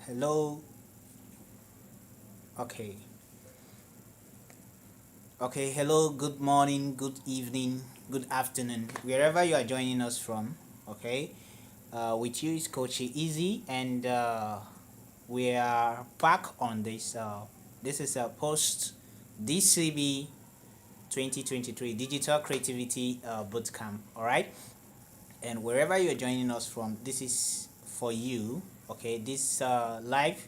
Hello. Okay. Okay. Hello. Good morning. Good evening. Good afternoon. Wherever you are joining us from. Okay. With you is Coach Easy, and we are back on this. This is a post DCB 2023 Digital Creativity Bootcamp. All right. And wherever you are joining us from, this is for you. Okay. This live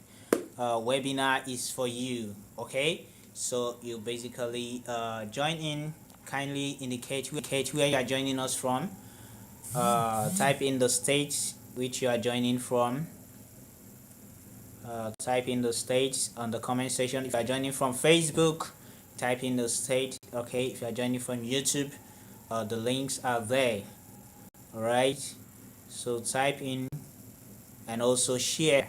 webinar is for you. Okay, so you basically join in. Kindly indicate where you are joining us from. Type in the state which you are joining from. Type in the state on the comment section. If you are joining from Facebook, type in the state. Okay, if you are joining from YouTube, the links are there. All right, so type in and also share.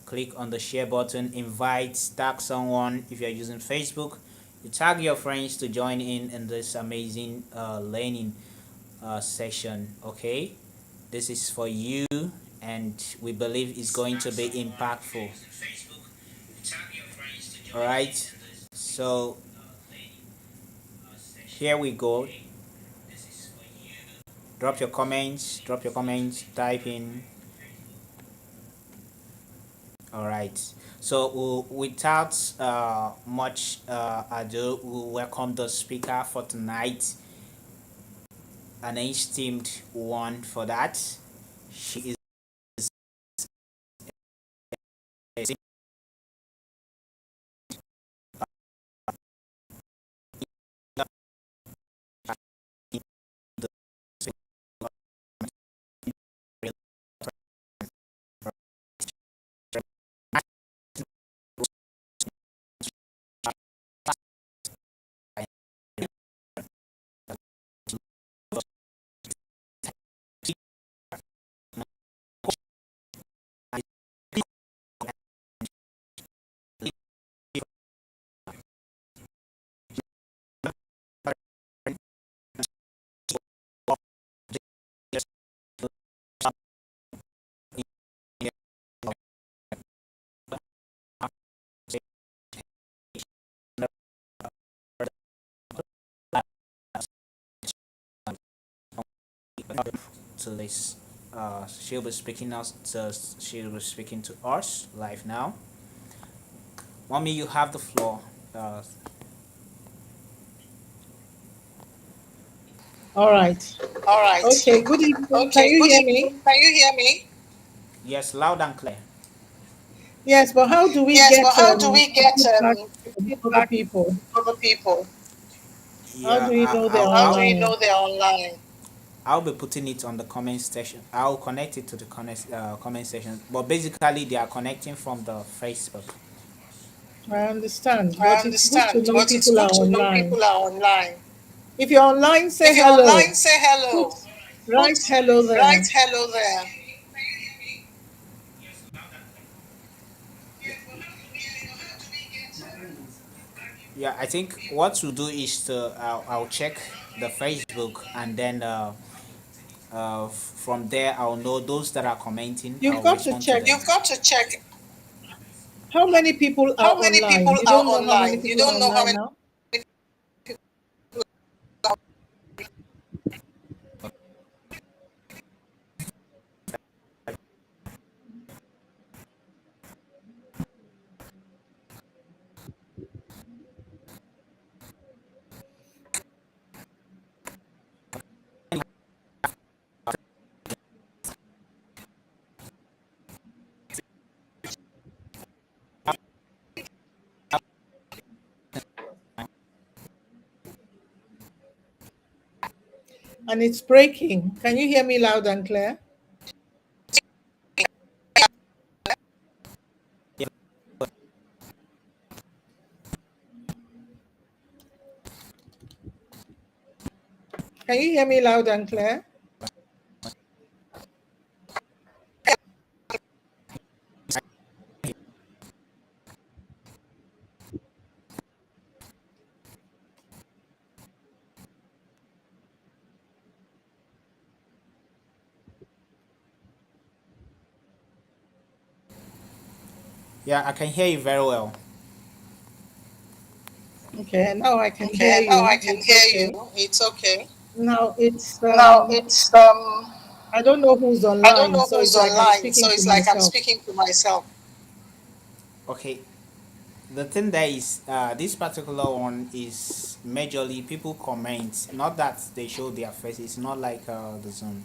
Click on the share button, invite, tag someone. If you're using Facebook, you tag your friends to join in this amazing learning session. Okay, this is for you, and we believe it's going to be impactful. All right, so here we go. Drop your comments, type in. All right. So without much ado, we welcome the speaker for tonight, an esteemed one for that. She is to this. She'll be speaking us. She'll be speaking to us live now. Mommy, you have the floor. Uh, All right. All right. Okay. Good evening. Can Okay. you Good hear evening. me? Can you hear me? Yes, loud and clear. Yes, but how do we Yes, but get how do we get feedback from other feedback people? from other people? How Yeah, do we know they're how do you know online? they're online? I'll be putting it on the comment section. I'll connect it to the comment section. But basically, they are connecting from the Facebook. I understand, I but it's good to understand, know but it's people are good to know online. people are online. If you're online, say If you're hello. online, say Put hello. Put write hello write there. hello there. Yeah, I think what to do is to I'll check the Facebook, and then from there I'll know those that are commenting. You've I'll got to respond to check them. You've got to check how many people are how many online. people You are don't know how many online. You people are don't know how online many now? And it's breaking. Can you hear me loud and clear? Can you hear me loud and clear? Yeah, I can hear you very well. Okay, now I can hear Okay, now I you. can It's hear you. okay. It's okay. Now it's Now it's I don't know who's I don't online, know so who's it's like I'm online, so speaking to it's like I'm myself. speaking to myself. Okay, the thing there is, this particular one is majorly people comment, not that they show their faces, not like the Zoom.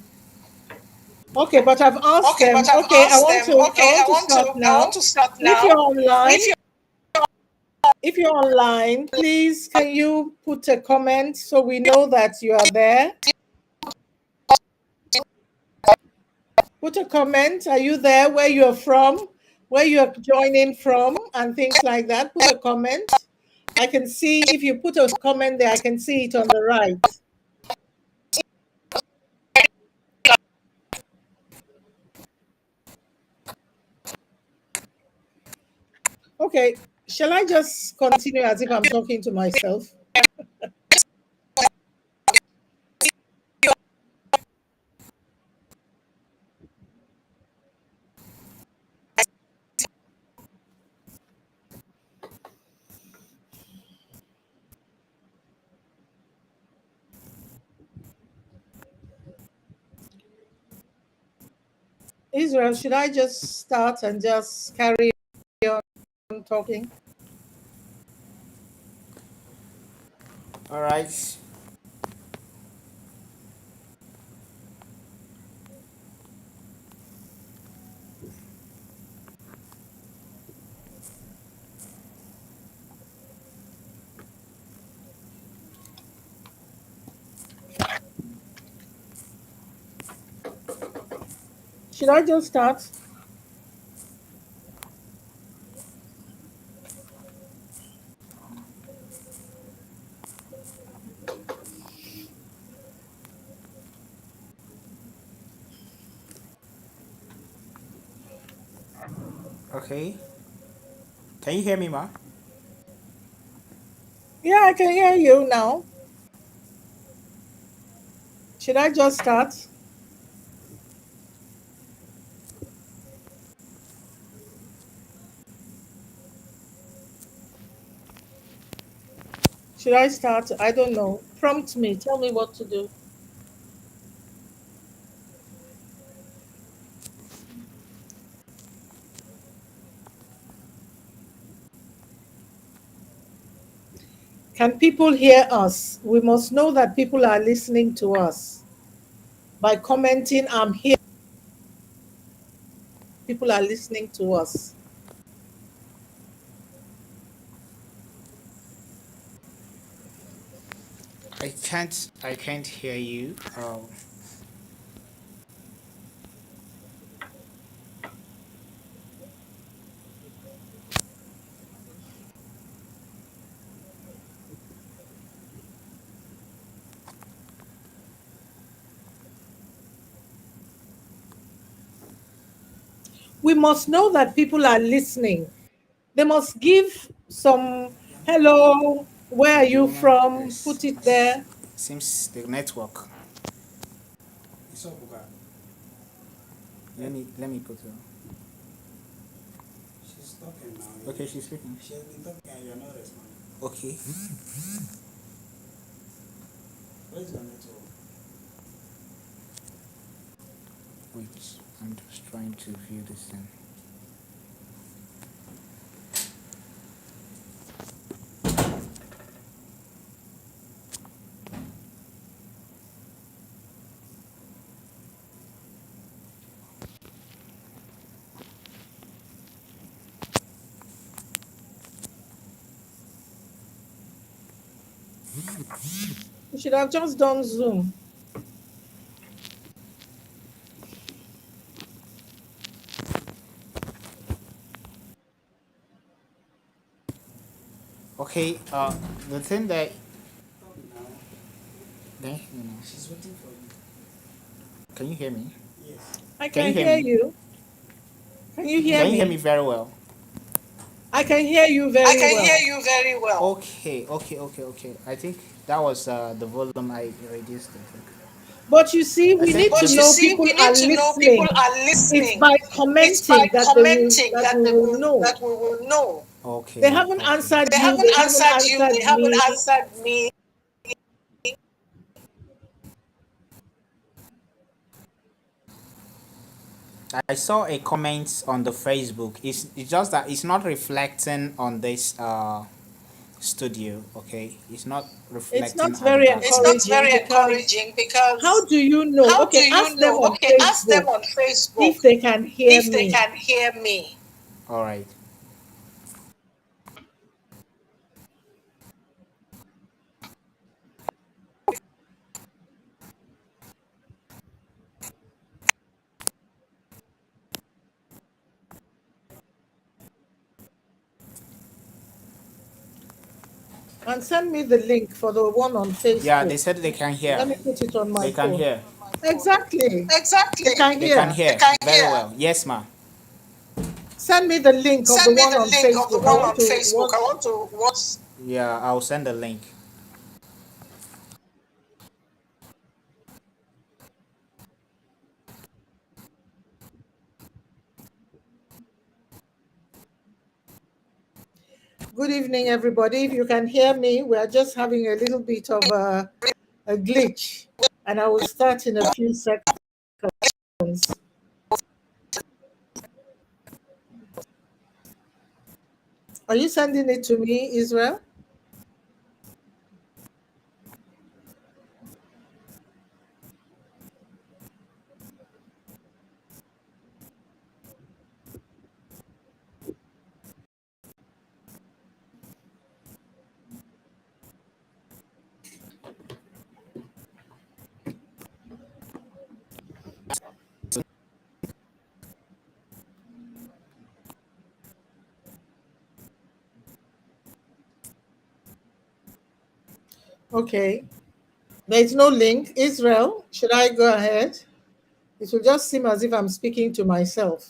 Okay, but I've asked Okay, but them. I've Okay, asked them. I Okay, want to start I want now. to start If you're now. online, If you if you're online, please can you put a comment so we know that you are there? Put a comment. Are you there? Where you're from? Where you're joining from, and things like that. Put a comment. I can see if you put a comment there. I can see it on the right. Okay. Shall I just continue as if I'm talking to myself? Israel, should I just start and just carry on talking? All right. Should I just start? Okay. Can you hear me, ma? Yeah, I can hear you now. Should I just start? Should I start? I don't know. Prompt me. Tell me what to do. Can people hear us? We must know that people are listening to us. By commenting, I'm here. People are listening to us. I can't hear you. We must know that people are listening. They must give some hello, where are At the you moment, from? Put it there. seems the network. Let me put her. She's talking now. Okay, she's speaking. She has been talking and you're not responding. Okay. Where's your network? Wait, I'm just trying to view this thing. You should have just done Zoom. Okay, the thing that she's waiting for you. Can you hear me? Yes. I Can you can hear hear me? you. Can you hear Can you hear me me? very well? I can hear you I very can hear well. you very well. Okay. I think that was the volume I reduced. I think. But you see, I we said need But to you know see, people we need are to know people listening. are It's listening. by It's by commenting that commenting that that we will know. we will know. They okay, haven't okay. answered They you. haven't They haven't answered you. They answered haven't me. answered me. I saw a comment on the Facebook. It's just that it's not reflecting on this studio. Okay, it's not It's reflecting not at the very back It's here. not encouraging very because encouraging how because do you know? how do Okay, you ask them know? on Okay, ask them Facebook on Facebook if they can hear if they me. can hear me. All right. And send me the link for the one on Yeah, Facebook. they said they can hear. Let me put it on my They can phone. hear. Exactly. Exactly. They can They can hear. They hear can very hear. well. Yes, ma. Send me the link of the Send me one the on link of the Facebook. I one want on to Facebook. I watch. want to watch. Yeah, I'll send the link. Good evening, everybody. If you can hear me, we are just having a little bit of a glitch, and I will start in a few seconds. Are you sending it to me, Israel? Okay. There's no link. Israel, should I go ahead? It will just seem as if I'm speaking to myself.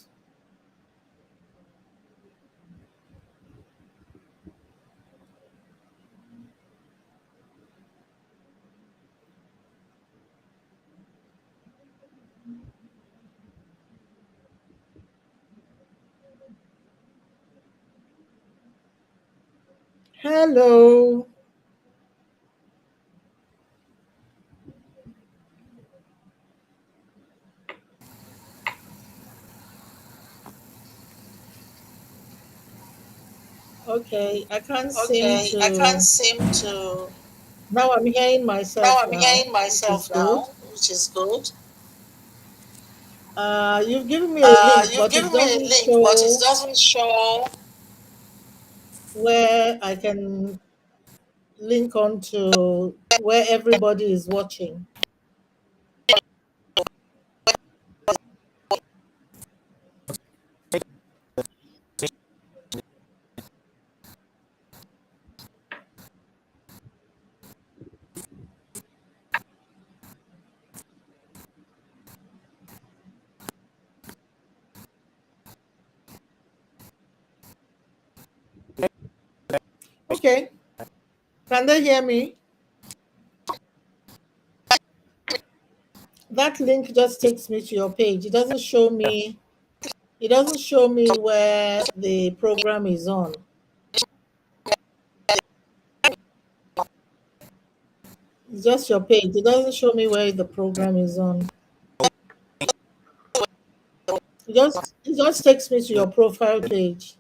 Hello. Okay, I can't seem Okay, I can't to. seem to. Now I'm hearing Now myself I'm now, hearing which is myself good. now, which is good. You've given me a link, You've but it given me a doesn't link, but it show doesn't show. where I can link on to where everybody is watching. Okay, can they hear me? That link just takes me to your page. It doesn't show me. It doesn't show me where the program is on. It's just your page. It doesn't show me where the program is on. It just takes me to your profile page.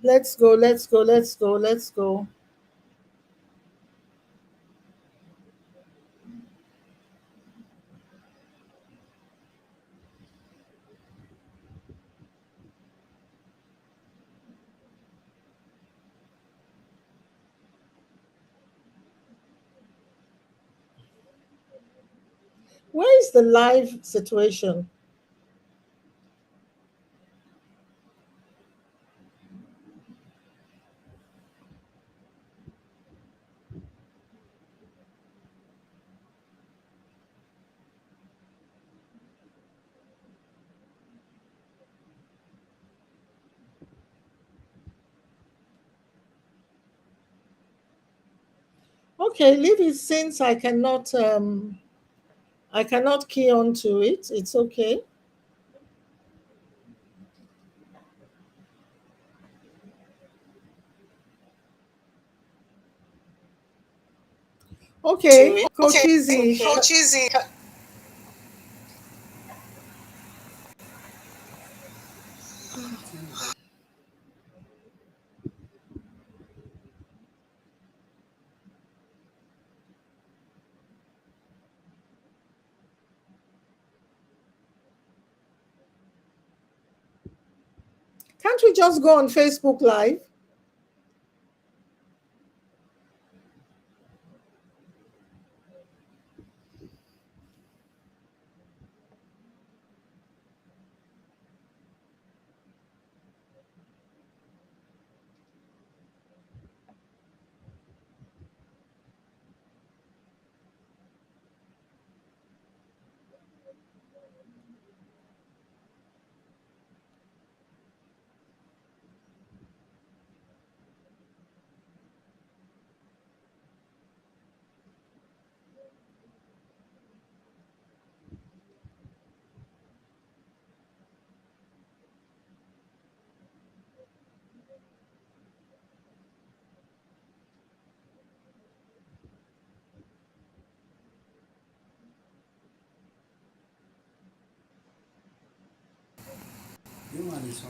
Let's go, let's go, let's go, let's go. Where is the live situation? Okay, leave it since I cannot key on to it. It's okay. Okay, Coach Okay, Izzy. Coach Izzy. Can't we just go on Facebook Live?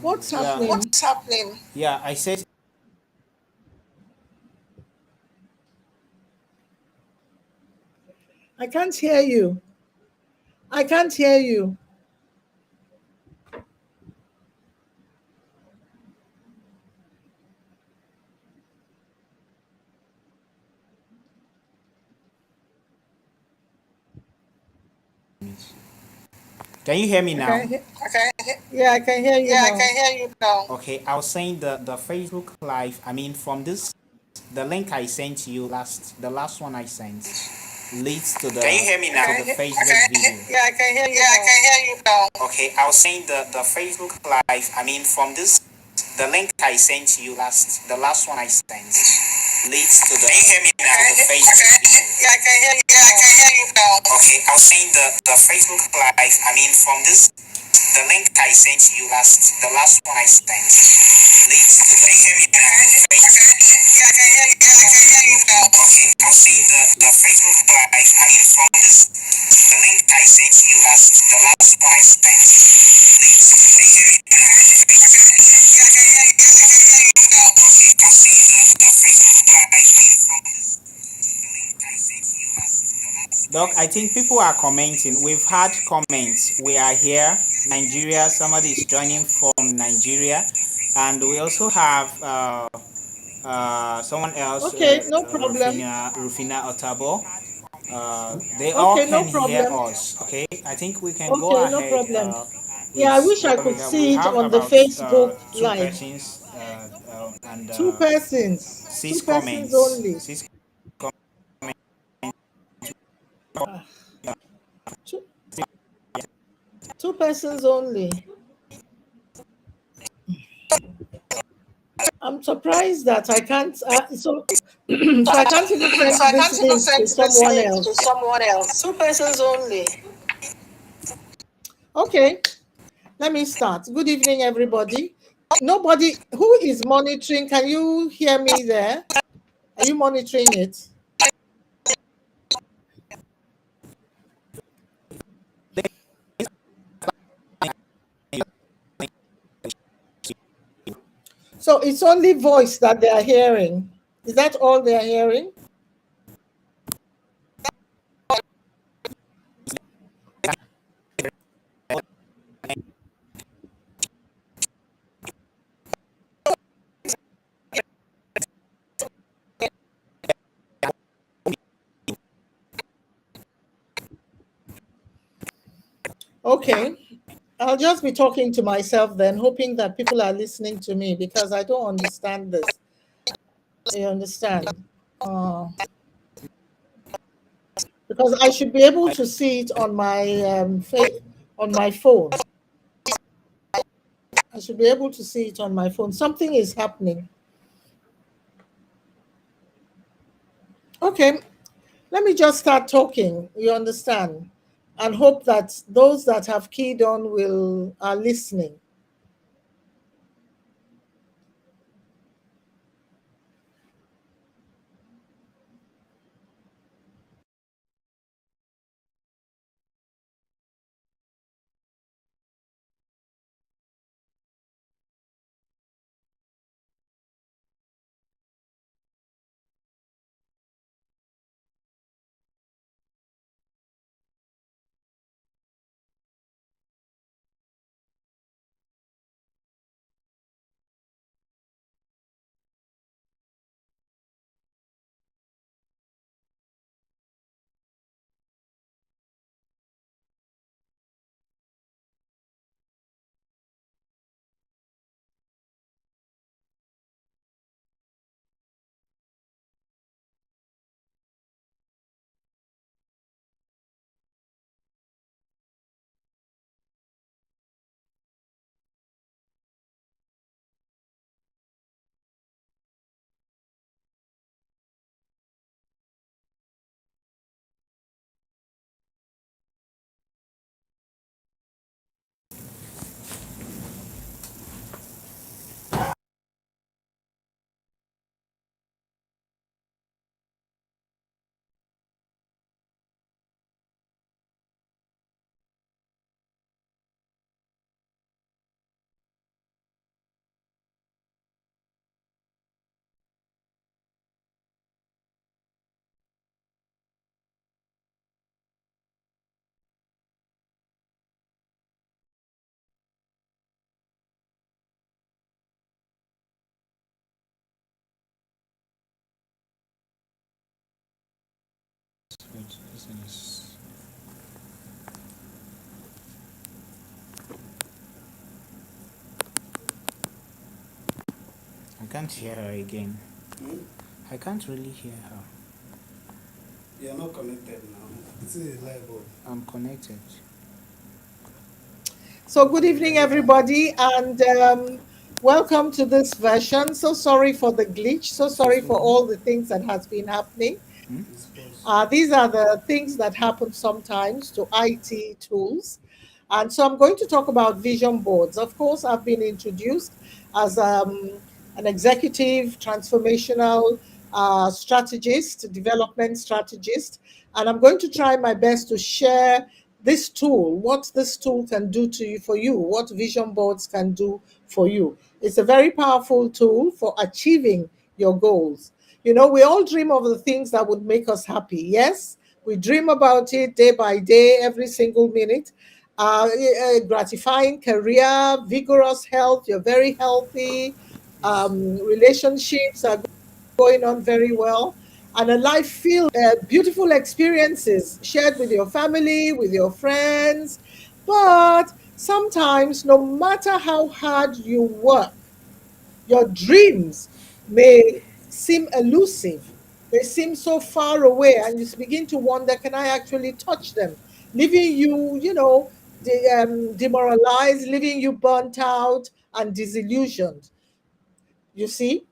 What's Yeah, happening? What's happening? yeah, I said. I can't hear you. I can't hear you. Can you hear me I now? can hear. Okay. Yeah, I can hear you Yeah, I now. can hear you now. Okay, I was saying the Facebook Live. I mean, from this, the link I sent you the last one I sent, leads to Can you hear me now? the Facebook video. Yeah, I can hear you Yeah, I now. can hear you now. Okay, I was saying the Facebook Live. I mean, from this, the link I sent you the last one I sent, leads to the. Can you hear me now? To the Facebook video. Yeah, I can hear you. Yeah, I can hear you now. Okay, I was saying the Facebook Live. I mean, from this, the link I sent you the last one I sent, leads to the. Can you hear me now? To the Facebook. Yeah, I can hear you. Yeah, I can hear you now. Okay, I was saying the Facebook Live. I mean, from this, the link I sent you the last one I sent, leads to the. Can you hear me now? Yeah, I can hear you. Yeah, I can hear you now. Okay, I was saying the Facebook Live. I mean, from this, the link I sent you the last one Doc, I I sent. think people are commenting. We've had comments. We are here, Nigeria. Somebody is joining from Nigeria, and we also have someone else, Okay, no problem. Rufina Otabo. They all Okay, no can hear problem. us. Okay, I think we can go Okay, no ahead problem. with Yeah, I wish I what we could have. We see it have on the about Facebook two Live. persons and Two persons. Two six persons comments. only. Six Ah, two, two persons only. I'm surprised that I can't. So I can't even So send I this can't even link to send this someone link to else. someone else. Two persons only. Okay, let me start. Good evening, everybody. Nobody who is monitoring. Can you hear me there? Are you monitoring it? So it's only voice that they are hearing. Is that all they are hearing? Okay. I'll just be talking to myself then, hoping that people are listening to me because I don't understand this. You understand? Uh, because I should be able to see it on my on my phone. I should be able to see it on my phone. Something is happening. Okay, let me just start talking. You understand? And hope that those that have keyed on will are listening. I can't hear her again. Hmm? I can't really hear her. You're not connected now. This is a live board. I'm connected. So, good evening, everybody, and welcome to this version. So sorry for the glitch. So sorry for all the things that has been happening. Hmm? These are the things that happen sometimes to IT tools. And so I'm going to talk about vision boards. Of course, I've been introduced as an executive transformational strategist, development strategist. And I'm going to try my best to share this tool, what this tool can do to you for you, what vision boards can do for you. It's a very powerful tool for achieving your goals. You know, we all dream of the things that would make us happy. Yes, we dream about it day by day, every single minute. Gratifying career, vigorous health, you're very healthy, relationships are going on very well, and a life filled beautiful experiences shared with your family, with your friends. But sometimes, no matter how hard you work, your dreams may seem elusive, they seem so far away, and you begin to wonder, can I actually touch them? Leaving you, demoralized, leaving you burnt out and disillusioned. You see?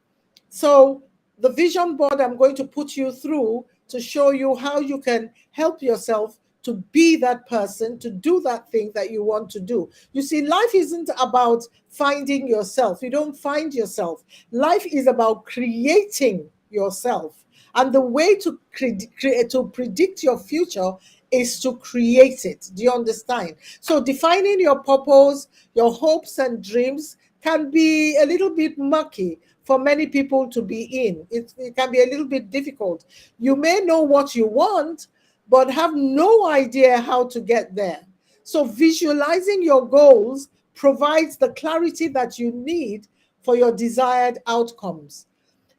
So, the vision board I'm going to put you through to show you how you can help yourself to be that person, to do that thing that you want to do. You see, life isn't about finding yourself. You don't find yourself. Life is about creating yourself. And the way to predict your future is to create it. Do you understand? So, defining your purpose, your hopes and dreams can be a little bit murky for many people to be in. It can be a little bit difficult. You may know what you want, but have no idea how to get there. So, visualizing your goals provides the clarity that you need for your desired outcomes.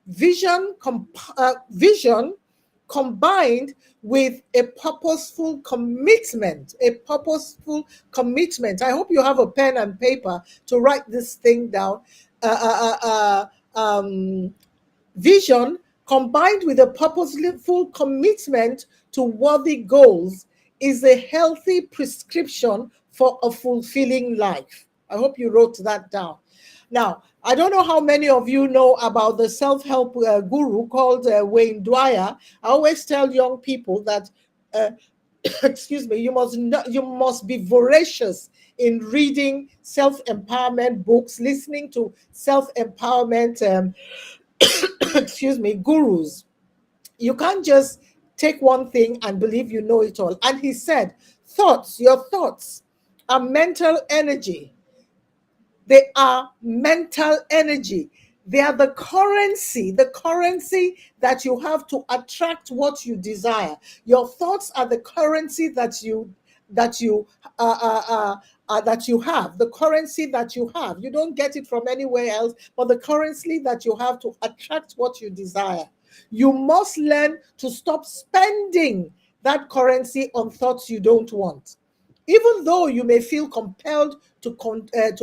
Vision combined with a purposeful commitment. I hope you have a pen and paper to write this thing down. Uh, uh, uh, um, Vision combined with a purposeful commitment to worthy goals is a healthy prescription for a fulfilling life. I hope you wrote that down. Now, I don't know how many of you know about the self-help guru called Wayne Dwyer. I always tell young people that, uh, excuse me, you must be voracious in reading self-empowerment books, listening to self-empowerment, excuse me, gurus. You can't just take one thing and believe you know it all. And he said, your thoughts are mental energy. They are mental energy. They are the currency that you have to attract what you desire. Your thoughts are the currency that you uh, uh, uh, that you have, the currency that you have. You don't get it from anywhere else, but the currency that you have to attract what you desire. You must learn to stop spending that currency on thoughts you don't want. Even though you may feel compelled to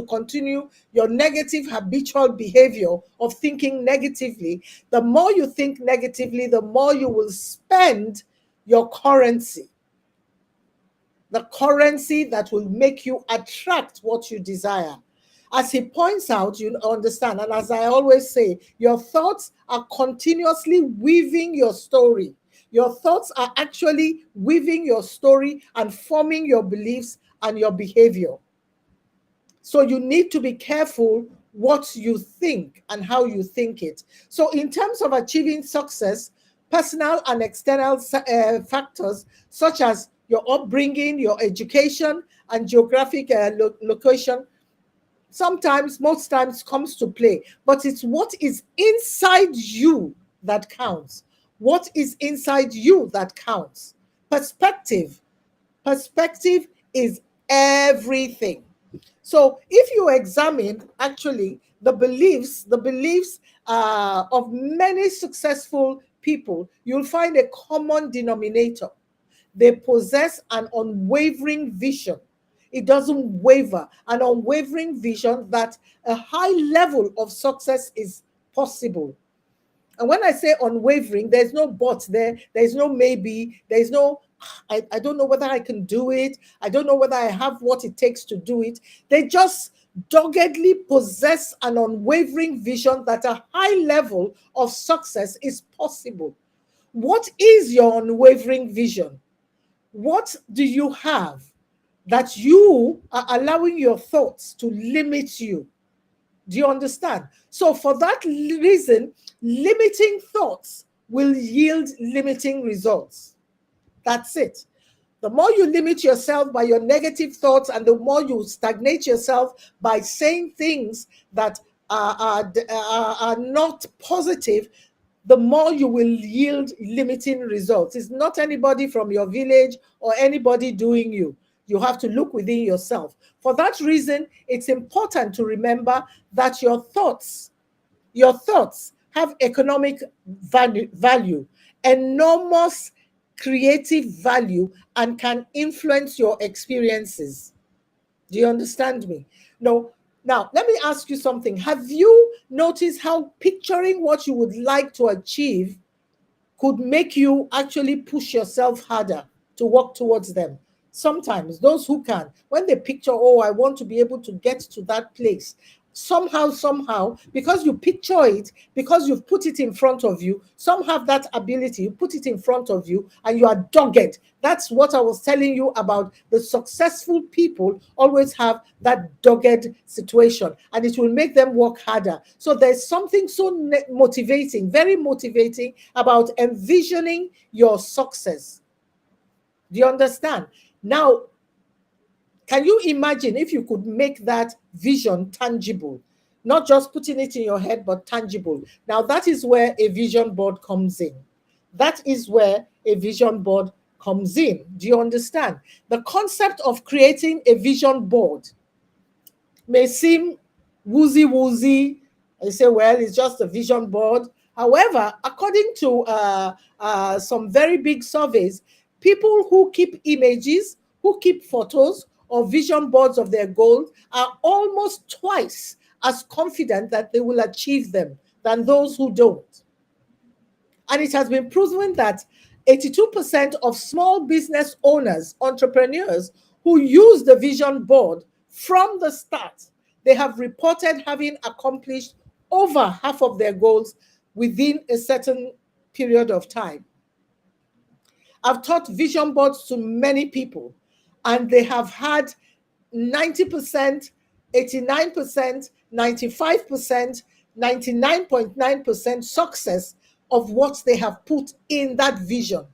continue your negative habitual behavior of thinking negatively, the more you think negatively, the more you will spend your currency, the currency that will make you attract what you desire. As he points out, you understand, and as I always say, your thoughts are continuously weaving your story. Your thoughts are actually weaving your story and forming your beliefs and your behavior. So you need to be careful what you think and how you think it. So in terms of achieving success, personal and external factors such as your upbringing, your education, and geographic location sometimes, most times, comes to play. But it's what is inside you that counts. What is inside you that counts. Perspective is everything. So if you examine actually the beliefs of many successful people, you'll find a common denominator. They possess an unwavering vision. It doesn't waver, an unwavering vision that a high level of success is possible. And when I say unwavering, there's no but there, there's no maybe, there's no, I don't know whether I can do it. I don't know whether I have what it takes to do it. They just doggedly possess an unwavering vision that a high level of success is possible. What is your unwavering vision? What do you have that you are allowing your thoughts to limit you? Do you understand? So, for that reason, limiting thoughts will yield limiting results. That's it. The more you limit yourself by your negative thoughts, and the more you stagnate yourself by saying things that are not positive, the more you will yield limiting results. It's not anybody from your village or anybody doing you. You have to look within yourself. For that reason, it's important to remember that your thoughts have economic value, enormous creative value, and can influence your experiences. Do you understand me? No. Now, let me ask you something. Have you noticed how picturing what you would like to achieve could make you actually push yourself harder to work towards them? Sometimes those who can, when they picture, oh, I want to be able to get to that place, somehow, because you picture it, because you've put it in front of you, some have that ability, you put it in front of you and you are dogged. That's what I was telling you about. The successful people always have that dogged situation, and it will make them work harder. So there's something so motivating, very motivating, about envisioning your success. Do you understand? Now, can you imagine if you could make that vision tangible? Not just putting it in your head, but tangible. Now, that is where a vision board comes in. That is where a vision board comes in. Do you understand? The concept of creating a vision board may seem woozy. I say, well, it's just a vision board. However, according to some very big surveys, people who keep images, who keep photos or vision boards of their goals are almost twice as confident that they will achieve them than those who don't. And it has been proven that 82% of small business owners, entrepreneurs who use the vision board from the start, they have reported having accomplished over half of their goals within a certain period of time. I've taught vision boards to many people, and they have had 90%, 89%, 95%, 99.9% success of what they have put in that vision.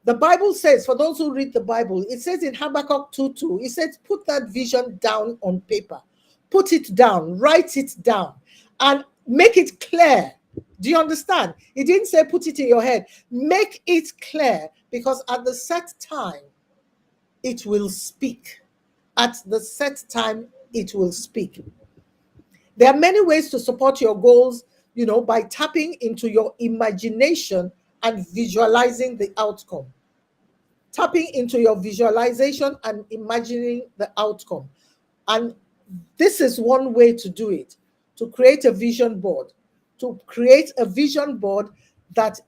The Bible says, for those who read the Bible, it says in Habakkuk 2:2, it says, put that vision down on paper. Put it down, write it down, and make it clear. Do you understand? It didn't say put it in your head. Make it clear, because at the set time, it will speak. At the set time, it will speak. There are many ways to support your goals, by tapping into your imagination and visualizing the outcome. Tapping into your visualization and imagining the outcome. And this is one way to do it, to create a vision board. To create a vision board that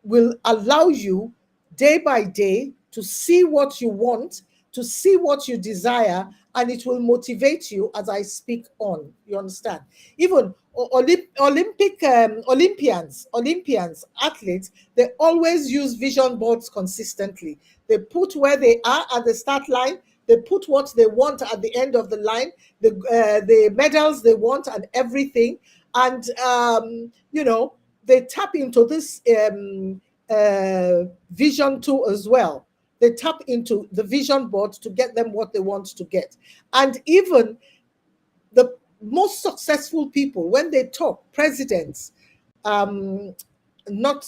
will allow you day by day to see what you want, to see what you desire, and it will motivate you as I speak on. You understand? Even Olympians, athletes, they always use vision boards consistently. They put where they are at the start line. They put what they want at the end of the line, the medals they want and everything. And, they tap into this vision tool as well. They tap into the vision board to get them what they want to get. And even the most successful people, when they talk, presidents, not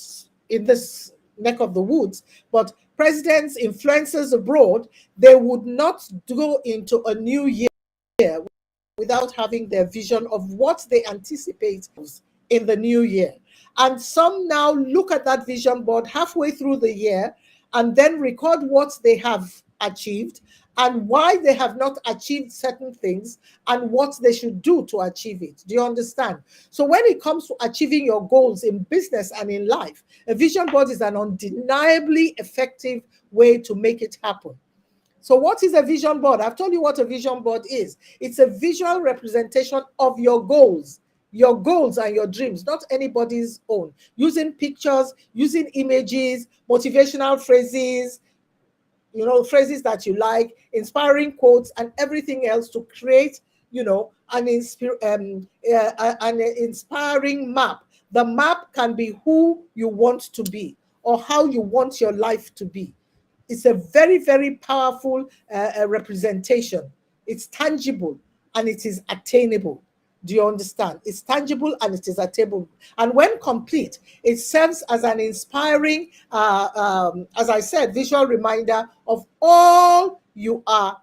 in this neck of the woods, but presidents, influencers abroad, they would not go into a new year without having their vision of what they anticipate in the new year. And some now look at that vision board halfway through the year and then record what they have achieved and why they have not achieved certain things and what they should do to achieve it. Do you understand? So when it comes to achieving your goals in business and in life, a vision board is an undeniably effective way to make it happen. So what is a vision board? I've told you what a vision board is. It's a visual representation of your goals and your dreams, not anybody's own. Using pictures, using images, motivational phrases, phrases that you like, inspiring quotes, and everything else to create, an inspiring map. The map can be who you want to be or how you want your life to be. It's a very, very powerful representation. It's tangible and it is attainable. Do you understand? It's tangible and it is attainable. And when complete, it serves as an inspiring, as I said, visual reminder of all you are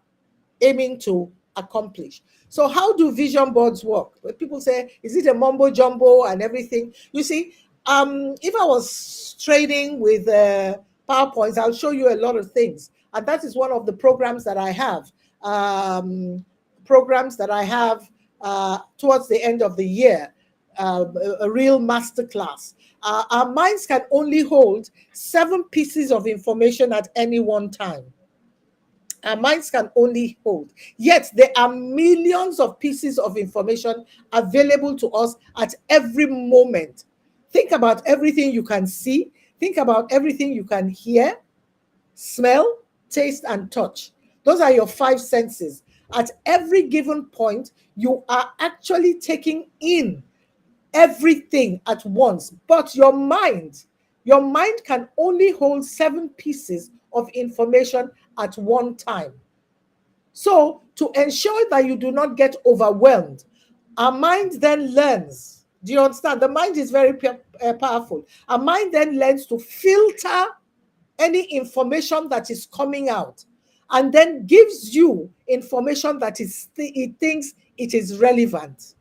aiming to accomplish. So how do vision boards work? People say, is it a mumbo jumbo and everything? You see, if I was trading with PowerPoints, I'll show you a lot of things. And that is one of the programs that I have. Towards the end of the year, a real masterclass. Our minds can only hold 7 pieces of information at any one time. Our minds can only hold. Yet there are millions of pieces of information available to us at every moment. Think about everything you can see. Think about everything you can hear, smell, taste, and touch. Those are your 5 senses. At every given point, you are actually taking in everything at once. But your mind can only hold 7 pieces of information at one time. So to ensure that you do not get overwhelmed, our mind then learns. Do you understand? The mind is very powerful. Our mind then learns to filter any information that is coming out and then gives you information that it thinks it is relevant.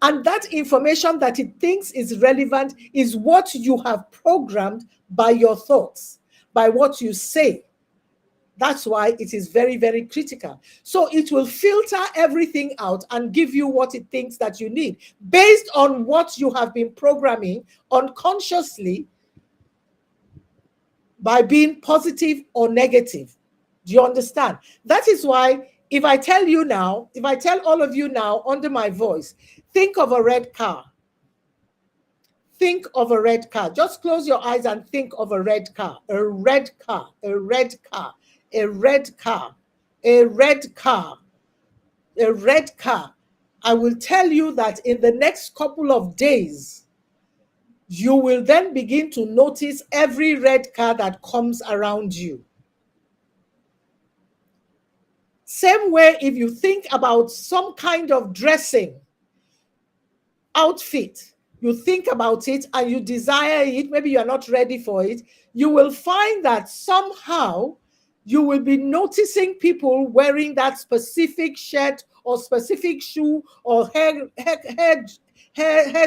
And that information that it thinks is relevant is what you have programmed by your thoughts, by what you say. That's why it is very, very critical. So it will filter everything out and give you what it thinks that you need based on what you have been programming unconsciously by being positive or negative. Do you understand? That is why If I tell you now, if I tell all of you now under my voice, think of a red car. Think of a red car. Just close your eyes and think of a red car. A red car. A red car. A red car. A red car. A red car. I will tell you that in the next couple of days, you will then begin to notice every red car that comes around you. Same way, if you think about some kind of dressing outfit, you think about it and you desire it, maybe you're not ready for it, you will find that somehow you will be noticing people wearing that specific shirt or specific shoe or hair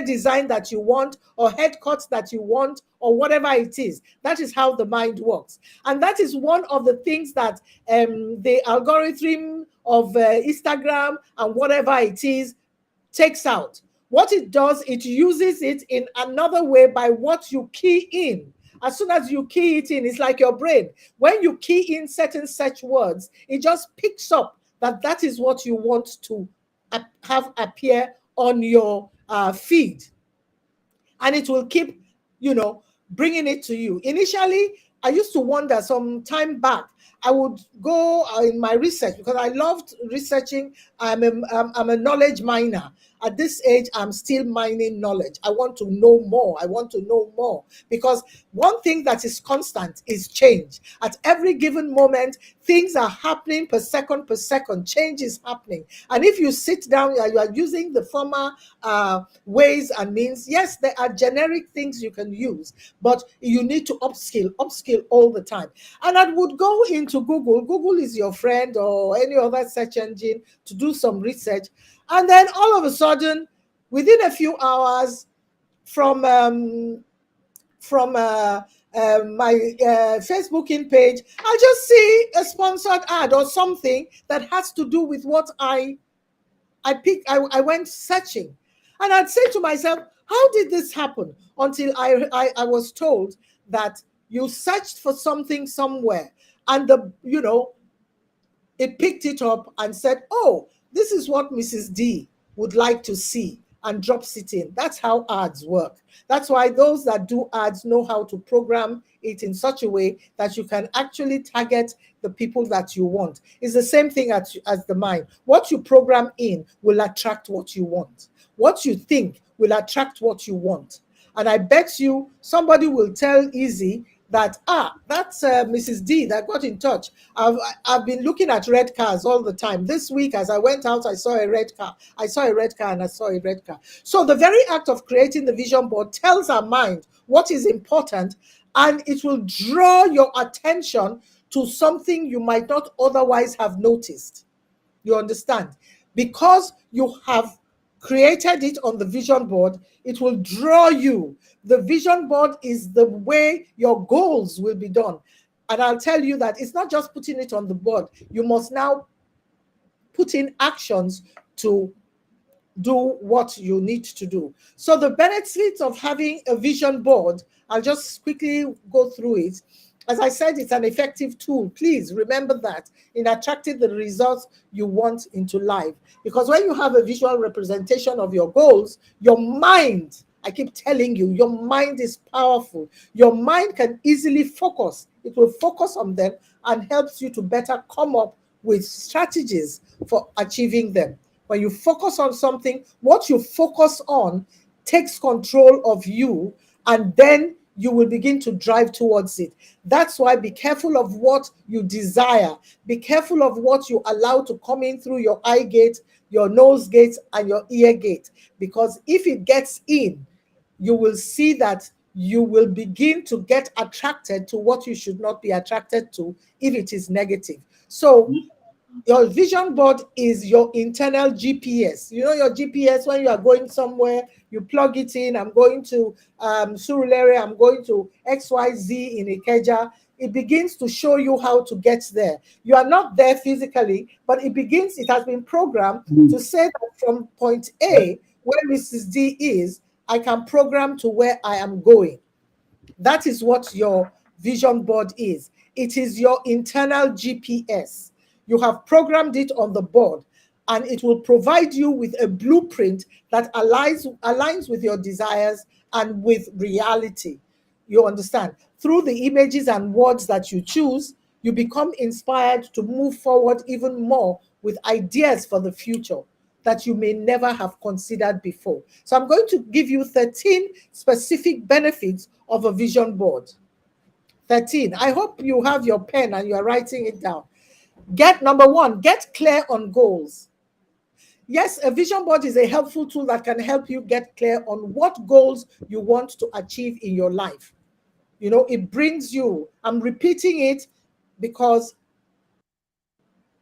design that you want, or head cuts that you want, or whatever it is. That is how the mind works. And that is one of the things that the algorithm of Instagram and whatever it is takes out. What it does, it uses it in another way by what you key in. As soon as you key it in, it's like your brain. When you key in certain search words, it just picks up that that is what you want to have appear on your feed. And it will keep, bringing it to you. Initially, I used to wonder some time back, I would go in my research because I loved researching. I'm a knowledge miner. At this age, I'm still mining knowledge. I want to know more. I want to know more, because one thing that is constant is change. At every given moment, things are happening per second. Change is happening. And if you sit down, you are using the former ways and means. Yes, there are generic things you can use, but you need to upskill all the time. And I would go into Google. Google is your friend, or any other search engine, to do some research. And then all of a sudden, within a few hours from my Facebooking page, I just see a sponsored ad or something that has to do with what I picked. I went searching, and I'd say to myself, how did this happen? Until I was told that you searched for something somewhere, and it picked it up and said, oh, this is what Mrs. D would like to see, and drops it in. That's how ads work. That's why those that do ads know how to program it in such a way that you can actually target the people that you want. It's the same thing as the mind. What you program in will attract what you want. What you think will attract what you want. And I bet you somebody will tell Easy that, that's Mrs. D that got in touch. I've been looking at red cars all the time. This week, as I went out, I saw a red car. I saw a red car and I saw a red car. So the very act of creating the vision board tells our mind what is important, and it will draw your attention to something you might not otherwise have noticed. You understand? Because you have created it on the vision board, it will draw you. The vision board is the way your goals will be done. And I'll tell you that it's not just putting it on the board. You must now put in actions to do what you need to do. So the benefits of having a vision board, I'll just quickly go through it. As I said, it's an effective tool. Please remember that in attracting the results you want into life. Because when you have a visual representation of your goals, your mind, I keep telling you, your mind is powerful. Your mind can easily focus. It will focus on them and helps you to better come up with strategies for achieving them. When you focus on something, what you focus on takes control of you, and then you will begin to drive towards it. That's why be careful of what you desire. Be careful of what you allow to come in through your eye gate, your nose gate, and your ear gate. Because if it gets in, you will see that you will begin to get attracted to what you should not be attracted to if it is negative. So your vision board is your internal GPS. You know your GPS, when you are going somewhere, you plug it in. I'm going to Surulere, I'm going to XYZ in Ikeja. It begins to show you how to get there. You are not there physically, but it has been programmed to say that from point A, where Mrs. D is, I can program to where I am going. That is what your vision board is. It is your internal GPS. You have programmed it on the board, and it will provide you with a blueprint that aligns with your desires and with reality. You understand? Through the images and words that you choose, you become inspired to move forward even more with ideas for the future that you may never have considered before. So I'm going to give you 13 specific benefits of a vision board. 13. I hope you have your pen and you are writing it down. Number one, get clear on goals. Yes, a vision board is a helpful tool that can help you get clear on what goals you want to achieve in your life. It brings you, I'm repeating it because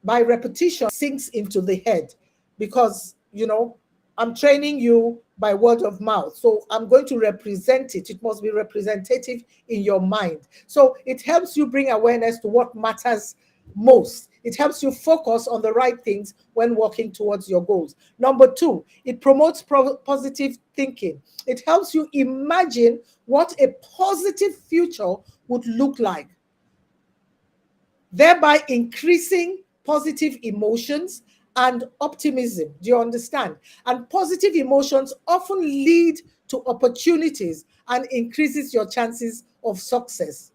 by repetition sinks into the head, because I'm training you by word of mouth, so I'm going to represent it. It must be representative in your mind, so it helps you bring awareness to what matters most. It helps you focus on the right things when working towards your goals. Number two, it promotes positive thinking. It helps you imagine what a positive future would look like, thereby increasing positive emotions and optimism. Do you understand? And positive emotions often lead to opportunities and increases your chances of success.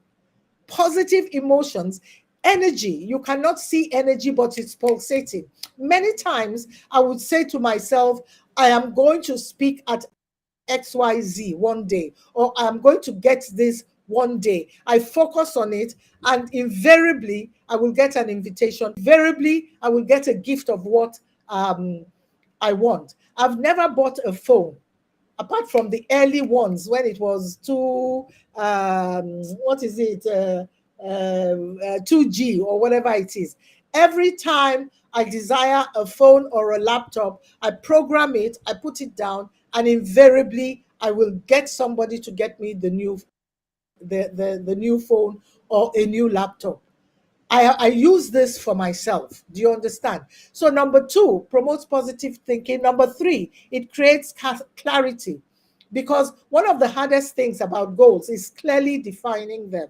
Positive emotions, energy. You cannot see energy, but it's pulsating. Many times I would say to myself, I am going to speak at XYZ one day, or I'm going to get this one day. I focus on it, and invariably I will get an invitation. Invariably, I will get a gift of what I want. I've never bought a phone, apart from the early ones when it was what is it, 2G or whatever it is. Every time I desire a phone or a laptop, I program it, I put it down, and invariably I will get somebody to get me the new phone or a new laptop. I use this for myself. Do you understand? So number two, promotes positive thinking. Number three, it creates clarity, because one of the hardest things about goals is clearly defining them.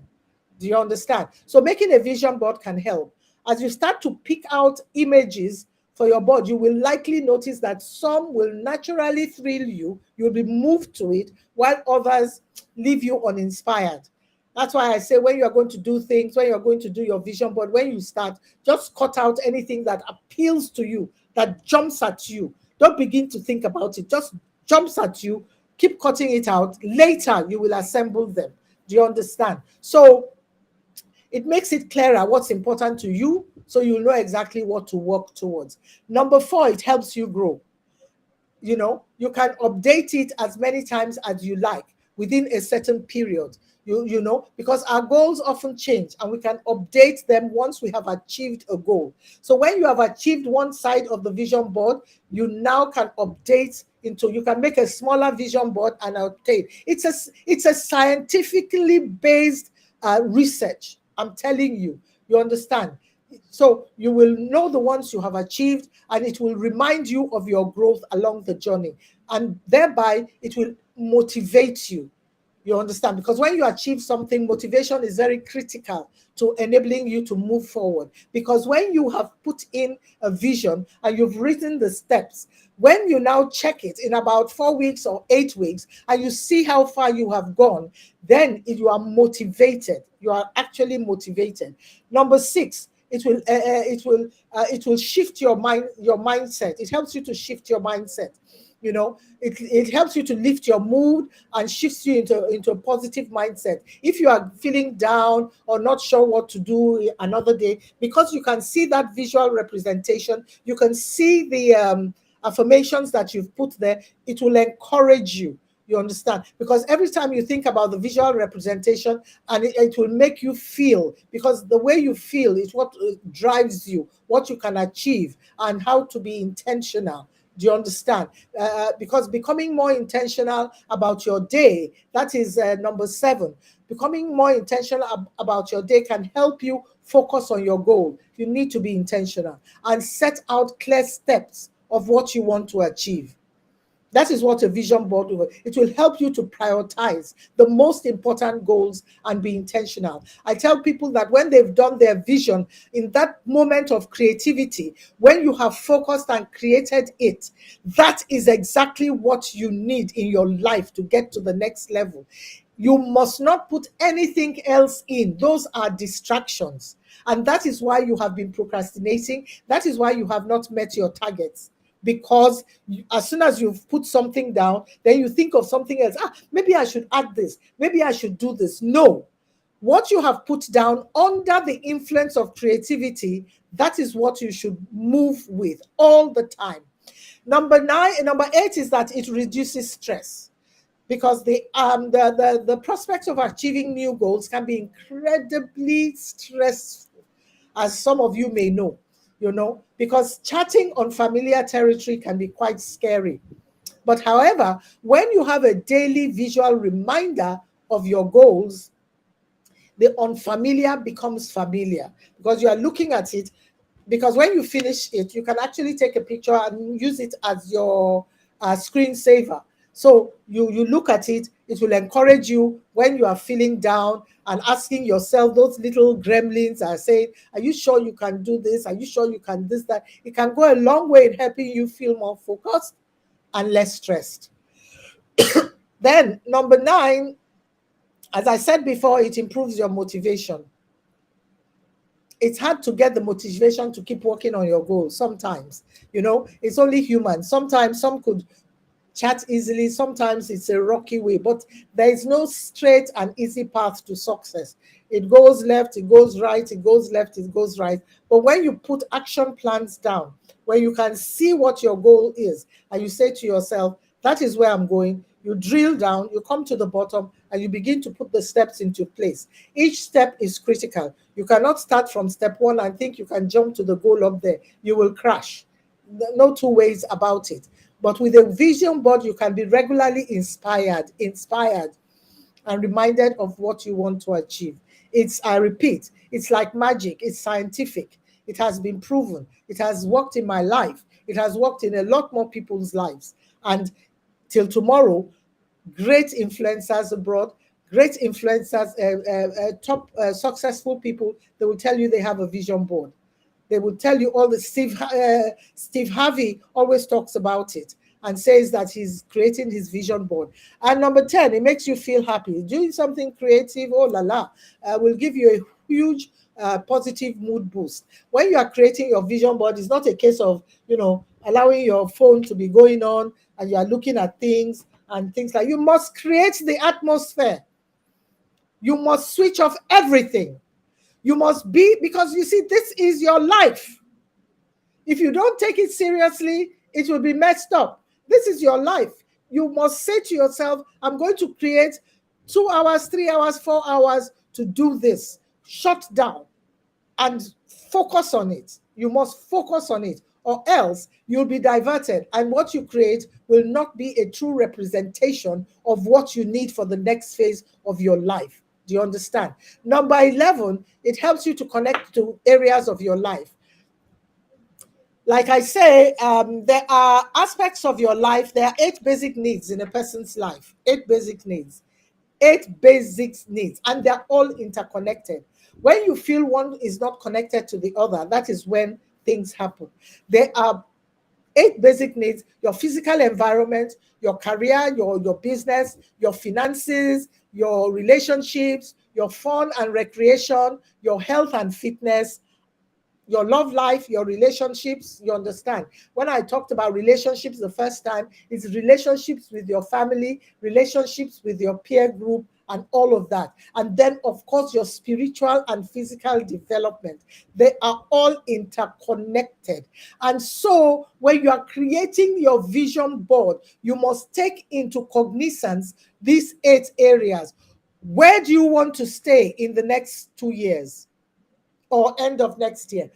Do you understand? So making a vision board can help. As you start to pick out images for your board, you will likely notice that some will naturally thrill you. You'll be moved to it, while others leave you uninspired. That's why I say, when you're going to do things, when you're going to do your vision board, when you start, just cut out anything that appeals to you, that jumps at you. Don't begin to think about it. Just jumps at you. Keep cutting it out. Later, you will assemble them. Do you understand? So it makes it clearer what's important to you, so you know exactly what to work towards. Number four, it helps you grow. You can update it as many times as you like within a certain period. Because our goals often change, and we can update them once we have achieved a goal. So when you have achieved one side of the vision board, you now can update you can make a smaller vision board and update. It's a scientifically based research. I'm telling you. You understand? So you will know the ones you have achieved, and it will remind you of your growth along the journey, and thereby it will motivate you. You understand? Because when you achieve something, motivation is very critical to enabling you to move forward. Because when you have put in a vision and you've written the steps, when you now check it in about 4 weeks or 8 weeks, and you see how far you have gone, then you are motivated. You are actually motivated. Number six, it will shift your mindset. It helps you to shift your mindset. It helps you to lift your mood and shifts you into a positive mindset. If you are feeling down or not sure what to do another day, because you can see that visual representation, you can see the affirmations that you've put there, it will encourage you. You understand? Because every time you think about the visual representation, and it will make you feel, because the way you feel is what drives you, what you can achieve, and how to be intentional. Do you understand? Because becoming more intentional about your day, that is number 7. Becoming more intentional about your day can help you focus on your goal. You need to be intentional and set out clear steps of what you want to achieve. That is what a vision board will. It will help you to prioritize the most important goals and be intentional. I tell people that when they've done their vision, in that moment of creativity, when you have focused and created it, that is exactly what you need in your life to get to the next level. You must not put anything else in. Those are distractions. And that is why you have been procrastinating. That is why you have not met your targets. Because as soon as you've put something down, then you think of something else. Maybe I should add this. Maybe I should do this. No. What you have put down under the influence of creativity, that is what you should move with all the time. Number 8 is that it reduces stress, because the prospect of achieving new goals can be incredibly stressful, as some of you may know, because charting on familiar territory can be quite scary. But however, when you have a daily visual reminder of your goals, the unfamiliar becomes familiar, because you are looking at it. Because when you finish it, you can actually take a picture and use it as your screensaver. So you look at it, it will encourage you when you are feeling down and asking yourself, those little gremlins are saying, are you sure you can do this? Are you sure you can this, that? It can go a long way in helping you feel more focused and less stressed. Then number 9, as I said before, it improves your motivation. It's hard to get the motivation to keep working on your goals sometimes. It's only human. Sometimes some could chat easily. Sometimes it's a rocky way, but there is no straight and easy path to success. It goes left, it goes right, it goes left, it goes right. But when you put action plans down, where you can see what your goal is, and you say to yourself, that is where I'm going, you drill down, you come to the bottom, and you begin to put the steps into place. Each step is critical. You cannot start from step 1 and think you can jump to the goal up there. You will crash. No two ways about it. But with a vision board, you can be regularly inspired, and reminded of what you want to achieve. I repeat, it's like magic. It's scientific. It has been proven. It has worked in my life. It has worked in a lot more people's lives. And till tomorrow, great influencers abroad, great influencers, top successful people, they will tell you they have a vision board. They will tell you all the Steve Harvey always talks about it and says that he's creating his vision board. And number 10, it makes you feel happy. Doing something creative, oh la la, will give you a huge positive mood boost. When you are creating your vision board, it's not a case of, allowing your phone to be going on and you are looking at things and things like. You must create the atmosphere. You must switch off everything. You must be, because you see, this is your life. If you don't take it seriously, it will be messed up. This is your life. You must say to yourself, I'm going to create 2 hours, 3 hours, 4 hours to do this. Shut down and focus on it. You must focus on it, or else you'll be diverted. And what you create will not be a true representation of what you need for the next phase of your life. Do you understand? Number 11, it helps you to connect to areas of your life. Like I say, there are aspects of your life. There are 8 basic needs in a person's life. 8 basic needs. 8 basic needs. And they're all interconnected. When you feel one is not connected to the other, that is when things happen. There are 8 basic needs: your physical environment, your career, your business, your finances, your relationships, your fun and recreation, your health and fitness, your love life, your relationships. You understand? When I talked about relationships the first time, it's relationships with your family, relationships with your peer group, and all of that. And then, of course, your spiritual and physical development. They are all interconnected. And so when you are creating your vision board, you must take into cognizance these 8 areas. Where do you want to stay in the next 2 years or end of next year?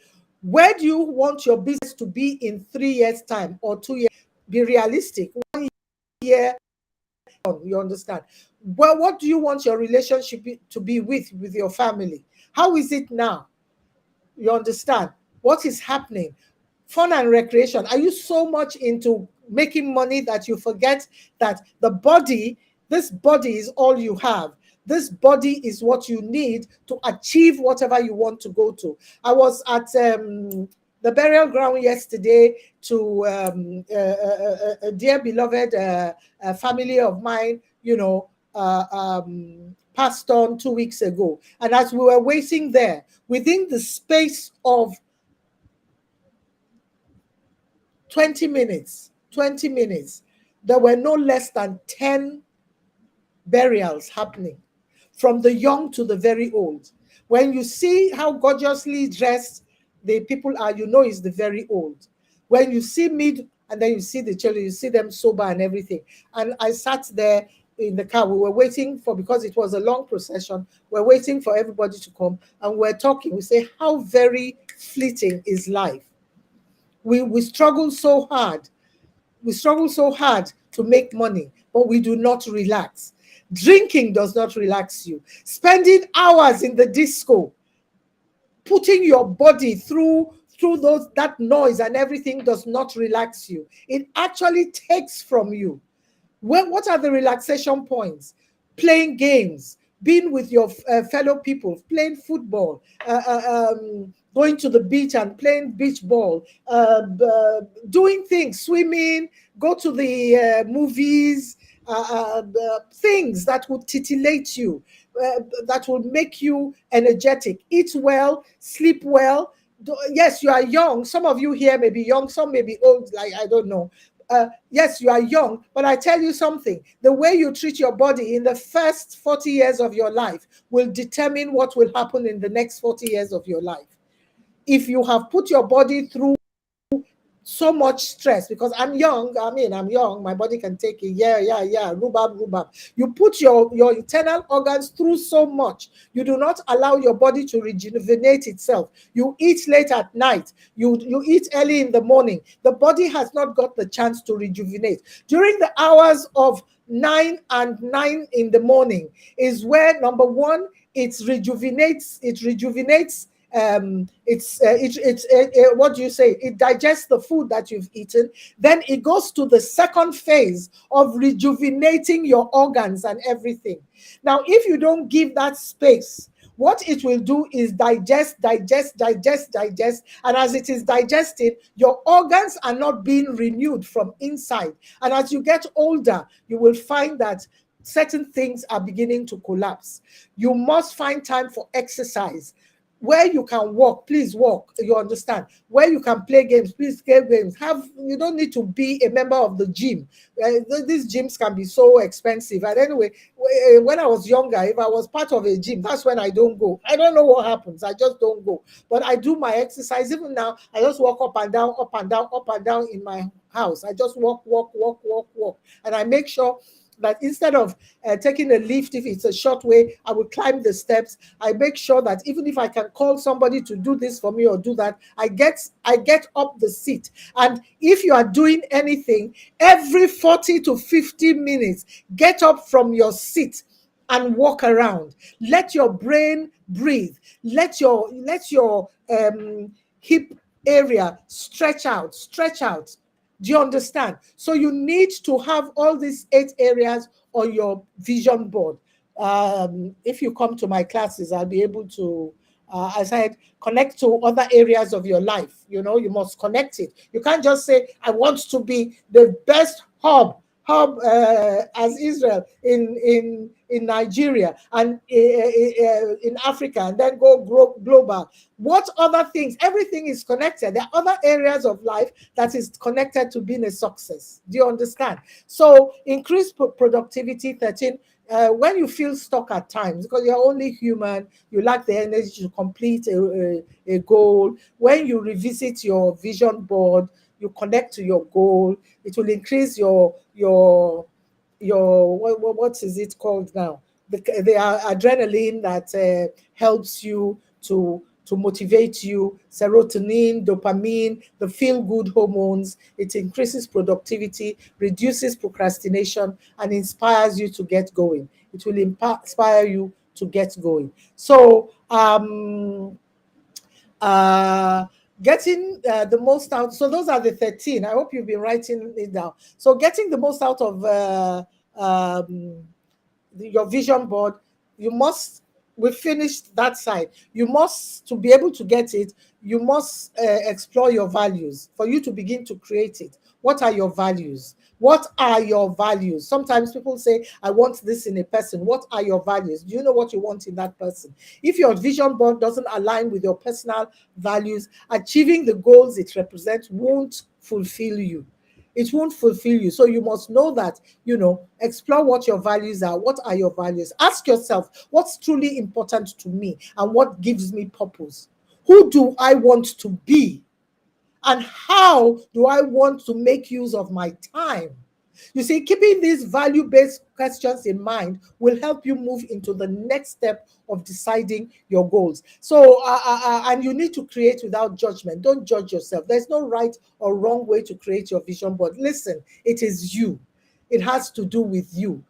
Where do you want your business to be in 3 years' time or 2 years? Be realistic. 1 year, you understand? Well, what do you want your relationship to be with your family? How is it now? You understand? What is happening? Fun and recreation. Are you so much into making money that you forget that this body is all you have. This body is what you need to achieve whatever you want to go to. I was at the burial ground yesterday to a dear beloved family of mine, passed on 2 weeks ago. And as we were waiting there, within the space of 20 minutes, there were no less than 10 burials happening, from the young to the very old. When you see how gorgeously dressed the people are, you know it's the very old. When you see mid, and then you see the children, you see them sober and everything. And I sat there in the car. We were waiting for, because it was a long procession, we're waiting for everybody to come, and we're talking. We say, how very fleeting is life. We struggle so hard. We struggle so hard to make money, but we do not relax. Drinking does not relax you. Spending hours in the disco, putting your body through that noise and everything does not relax you. It actually takes from you. What are the relaxation points? Playing games, being with your fellow people, playing football, going to the beach and playing beach ball, doing things, swimming, go to the movies, things that will titillate you, that will make you energetic. Eat well, sleep well. Yes, you are young. Some of you here may be young, some may be old, like I don't know. Yes, you are young, but I tell you something, the way you treat your body in the first 40 years of your life will determine what will happen in the next 40 years of your life. If you have put your body through so much stress, because I'm young, my body can take it, rhubarb. You put your internal organs through so much, you do not allow your body to rejuvenate itself. You eat late at night, you eat early in the morning. The body has not got the chance to rejuvenate. During the hours of 9 and 9 in the morning is where, number one, it rejuvenates what do you say? It digests the food that you've eaten. Then it goes to the second phase of rejuvenating your organs and everything. Now, if you don't give that space, what it will do is digest. And as it is digested, your organs are not being renewed from inside. And as you get older, you will find that certain things are beginning to collapse. You must find time for exercise. Where you can walk, please walk. You understand? Where you can play games, please play games. You don't need to be a member of the gym. These gyms can be so expensive. And anyway, when I was younger, if I was part of a gym, that's when I don't go. I don't know what happens. I just don't go. But I do my exercise. Even now, I just walk up and down in my house. I just walk. And I make sure that instead of taking a lift, if it's a short way, I will climb the steps. I make sure that even if I can call somebody to do this for me or do that, I get up the seat. And if you are doing anything, every 40 to 50 minutes, get up from your seat and walk around. Let your brain breathe. Let your hip area stretch out. Do you understand? So you need to have all these 8 areas on your vision board. If you come to my classes, I'll be able to, as I said, connect to other areas of your life. You must connect it. You can't just say, I want to be the best hub as Israel in Nigeria and in Africa, and then go global. What other things? Everything is connected. There are other areas of life that is connected to being a success. Do you understand? So increase productivity. 13. When you feel stuck at times, because you're only human, you lack the energy to complete a goal. When you revisit your vision board, you connect to your goal, it will increase your what is it called now? The adrenaline that helps you to motivate you, serotonin, dopamine, the feel-good hormones. It increases productivity, reduces procrastination, and inspires you to get going. It will inspire you to get going. So getting the most out. So those are the 13. I hope you've been writing it down. So getting the most out of your vision board, you must, we finished that side. You must, to be able to get it, you must explore your values for you to begin to create it. What are your values? What are your values? Sometimes people say, I want this in a person. What are your values? Do you know what you want in that person? If your vision board doesn't align with your personal values, achieving the goals it represents won't fulfill you. It won't fulfill you. So you must know that, explore what your values are. What are your values? Ask yourself, what's truly important to me and what gives me purpose? Who do I want to be? And how do I want to make use of my time? You see, keeping these value-based questions in mind will help you move into the next step of deciding your goals. So, and you need to create without judgment. Don't judge yourself. There's no right or wrong way to create your vision board. Listen, it is you. It has to do with you.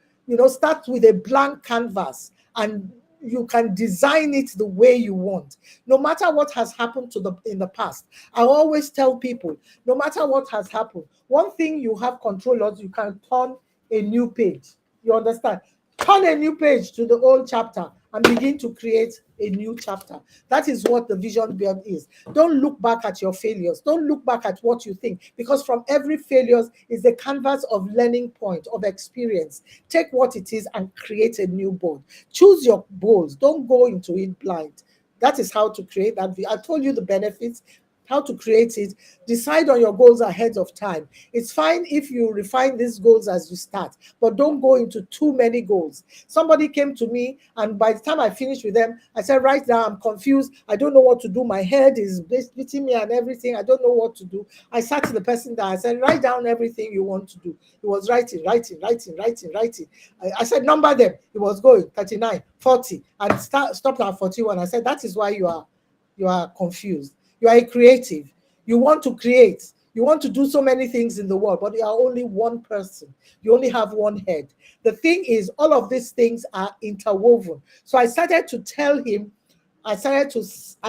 Start with a blank canvas and you can design it the way you want, no matter what has happened in the past. I always tell people, no matter what has happened, one thing you have control of, you can turn a new page. You understand? Turn a new page to the old chapter and begin to create a new chapter. That is what the vision board is. Don't look back at your failures. Don't look back at what you think, because from every failure is a canvas of learning point, of experience. Take what it is and create a new board. Choose your goals. Don't go into it blind. That is how to create that. I told you the benefits, how to create it. Decide on your goals ahead of time. It's fine if you refine these goals as you start, but don't go into too many goals. Somebody came to me, and by the time I finished with them, I said, right now I'm confused. I don't know what to do. My head is beating me and everything. I don't know what to do. I sat to the person that I said, write down everything you want to do. He was writing. I said, number them. He was going 39, 40, and stopped at 41. I said, that is why you are confused. You are a creative. You want to create. You want to do so many things in the world, but you are only one person. You only have one head. The thing is, all of these things are interwoven. So I started to tell him, I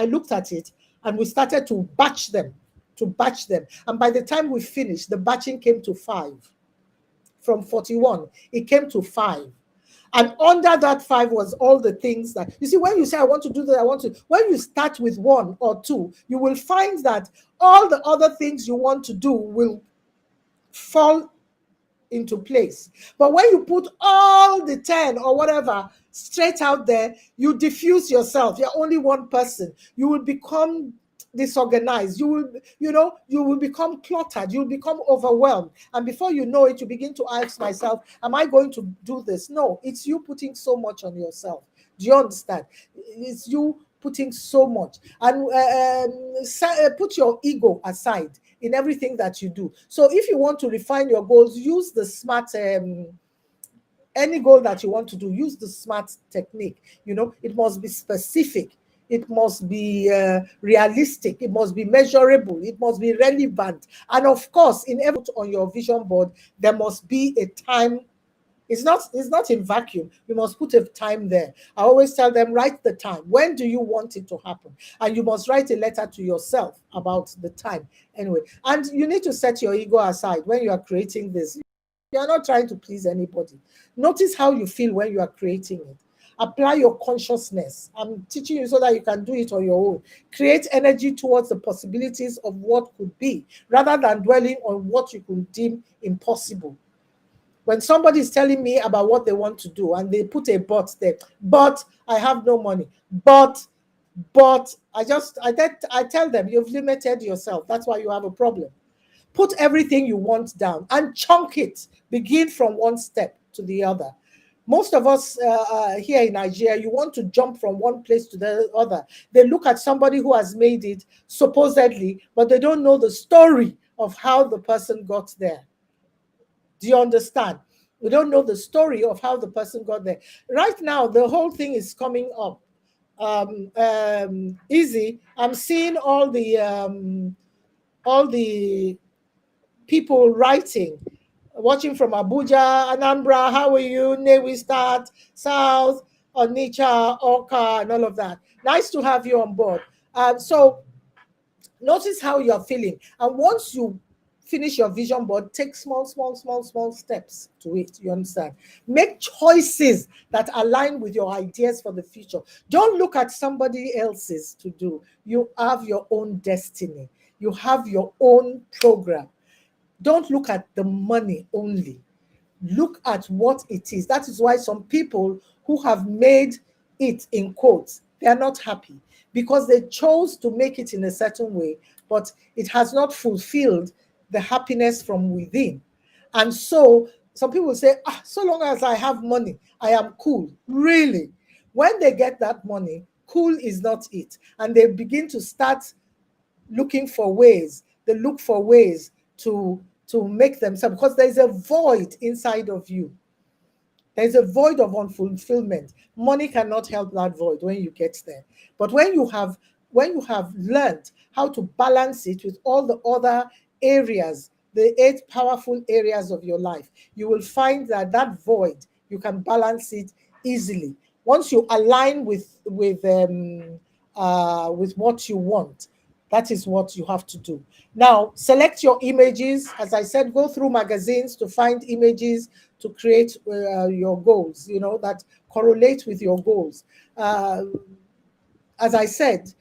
looked at it, and we started to batch them. And by the time we finished, the batching came to 5. From 41, it came to 5. And under that 5 was all the things that, you see, when you say, I want to do that, when you start with 1 or 2, you will find that all the other things you want to do will fall into place. But when you put all the 10 or whatever straight out there, you diffuse yourself. You're only one person. You will become disorganized. You will become cluttered. You will become overwhelmed. And before you know it, you begin to ask myself, am I going to do this? No, it's you putting so much on yourself. Do you understand? It's you putting so much. And put your ego aside in everything that you do. So if you want to refine your goals, use the SMART, any goal that you want to do, use the SMART technique. It must be specific. It must be realistic. It must be measurable. It must be relevant. And of course, in every on your vision board, there must be a time. It's not in vacuum. You must put a time there. I always tell them, write the time. When do you want it to happen? And you must write a letter to yourself about the time. Anyway, and you need to set your ego aside when you are creating this. You are not trying to please anybody. Notice how you feel when you are creating it. Apply your consciousness. I'm teaching you so that you can do it on your own. Create energy towards the possibilities of what could be, rather than dwelling on what you could deem impossible. When somebody is telling me about what they want to do and they put a but there, but I have no money, but I tell them, you've limited yourself. That's why you have a problem. Put everything you want down and chunk it. Begin from one step to the other. Most of us here in Nigeria, you want to jump from one place to the other. They look at somebody who has made it, supposedly, but they don't know the story of how the person got there. Do you understand? We don't know the story of how the person got there. Right now, the whole thing is coming up. Easy. I'm seeing all the people writing, watching from Abuja, Anambra, how are you? Newi Start, South, Onitsha, Oka, and all of that. Nice to have you on board. So Notice how you're feeling. And once you finish your vision board, take small steps to it. You understand? Make choices that align with your ideas for the future. Don't look at somebody else's to do. You have your own destiny. You have your own program. Don't look at the money only. Look at what it is. That is why some people who have made it, in quotes, they are not happy because they chose to make it in a certain way, but it has not fulfilled the happiness from within. And so some people say, so long as I have money, I am cool. Really? When they get that money, cool is not it. And they begin to start looking for ways. They look for ways to make themselves, because there's a void inside of you. There's a void of unfulfillment. Money cannot help that void when you get there. But when you have learned how to balance it with all the other areas, the 8 powerful areas of your life, you will find that that void, you can balance it easily. Once you align with what you want, that is what you have to do. Now, select your images. As I said, go through magazines to find images to create your goals, that correlate with your goals. As I said,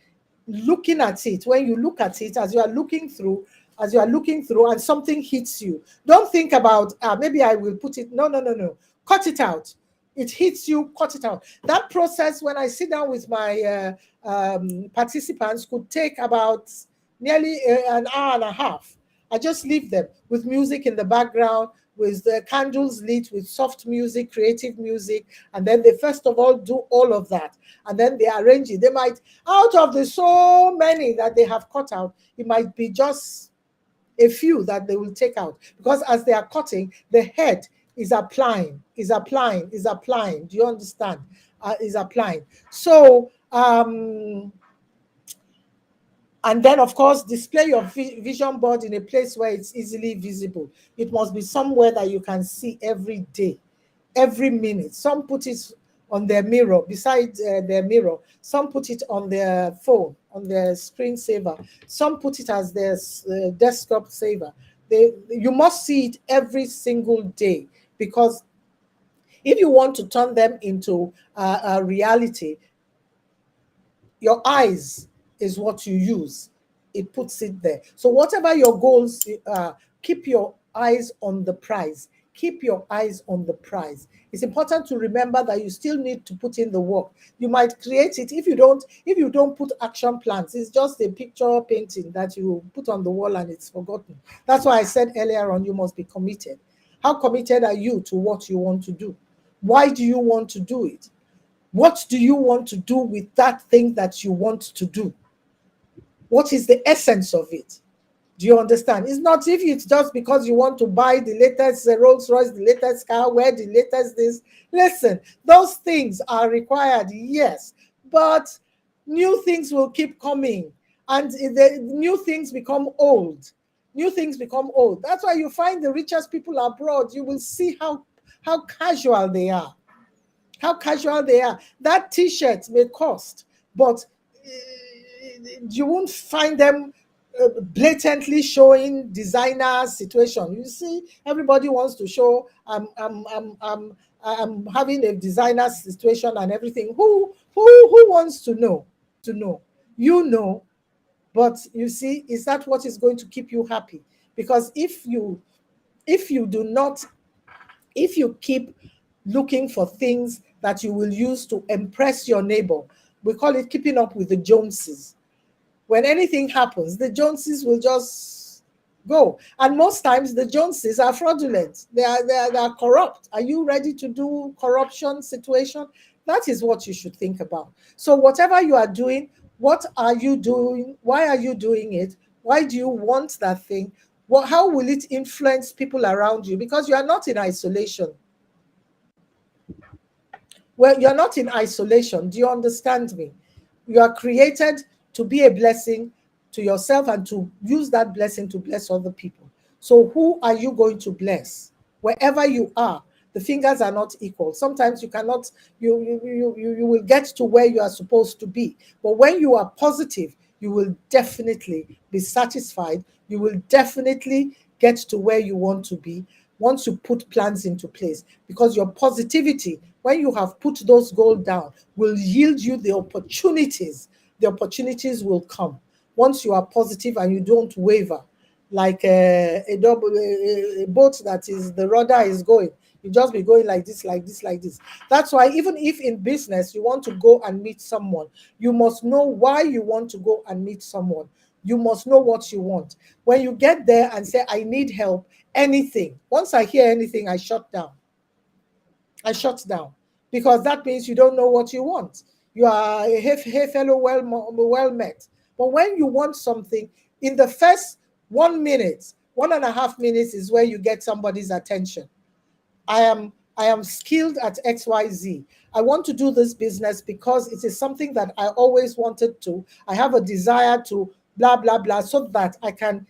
looking at it, when you look at it, as you are looking through, and something hits you, don't think about, maybe I will put it, no. Cut it out. It hits you, cut it out. That process, when I sit down with my participants, could take about nearly an hour and a half. I just leave them with music in the background, with the candles lit, with soft music, creative music, and then they first of all do all of that, and then they arrange it. They might, out of the so many that they have cut out, it might be just a few that they will take out, because as they are cutting, the head is applying. Do you understand? Is applying. So, and then, of course, display your vision board in a place where it's easily visible. It must be somewhere that you can see every day, every minute. Some put it on their mirror, beside their mirror. Some put it on their phone, on their screensaver. Some put it as their desktop saver. You must see it every single day, because if you want to turn them into a reality, your eyes is what you use. It puts it there. So whatever your goals are, keep your eyes on the prize. Keep your eyes on the prize. It's important to remember that you still need to put in the work. You might create it. If you don't put action plans, it's just a picture painting that you put on the wall and it's forgotten. That's why I said earlier on, you must be committed. How committed are you to what you want to do? Why do you want to do it? What do you want to do with that thing that you want to do? What is the essence of it? Do you understand? It's not if it's just because you want to buy the latest Rolls Royce, the latest car, wear the latest this. Listen, those things are required, yes, but new things will keep coming, and the new things become old. New things become old. That's why you find the richest people abroad. You will see how casual they are. How casual they are. That T-shirt may cost, but you won't find them blatantly showing designer situation. You see, everybody wants to show I'm having a designer situation and everything. Who wants to know? You know, but you see, is that what is going to keep you happy? Because if you keep looking for things that you will use to impress your neighbor, we call it keeping up with the Joneses. When anything happens, the Joneses will just go. And most times the Joneses are fraudulent. They are corrupt. Are you ready to do corruption situation? That is what you should think about. So whatever you are doing, what are you doing? Why are you doing it? Why do you want that thing? How will it influence people around you? Because you are not in isolation. Well, you're not in isolation. Do you understand me? You are created to be a blessing to yourself and to use that blessing to bless other people. So who are you going to bless? Wherever you are, the fingers are not equal. Sometimes you cannot, you will get to where you are supposed to be. But when you are positive, you will definitely be satisfied. You will definitely get to where you want to be once you put plans into place, because your positivity, when you have put those goals down, will yield you the opportunities. The opportunities will come once you are positive and you don't waver like a boat that is the rudder is going. You just be going like this, like this, like this. That's why even if in business you want to go and meet someone, you must know why you want to go and meet someone. You must know what you want. When you get there and say, I need help, anything, once I hear anything, I shut down. I shut down, because that means you don't know what you want. You are a hey fellow, well met. But when you want something, in the first 1 minute, 1.5 minutes is where you get somebody's attention. I am skilled at XYZ. I want to do this business because it is something that I always wanted to. I have a desire to blah blah blah, so that I can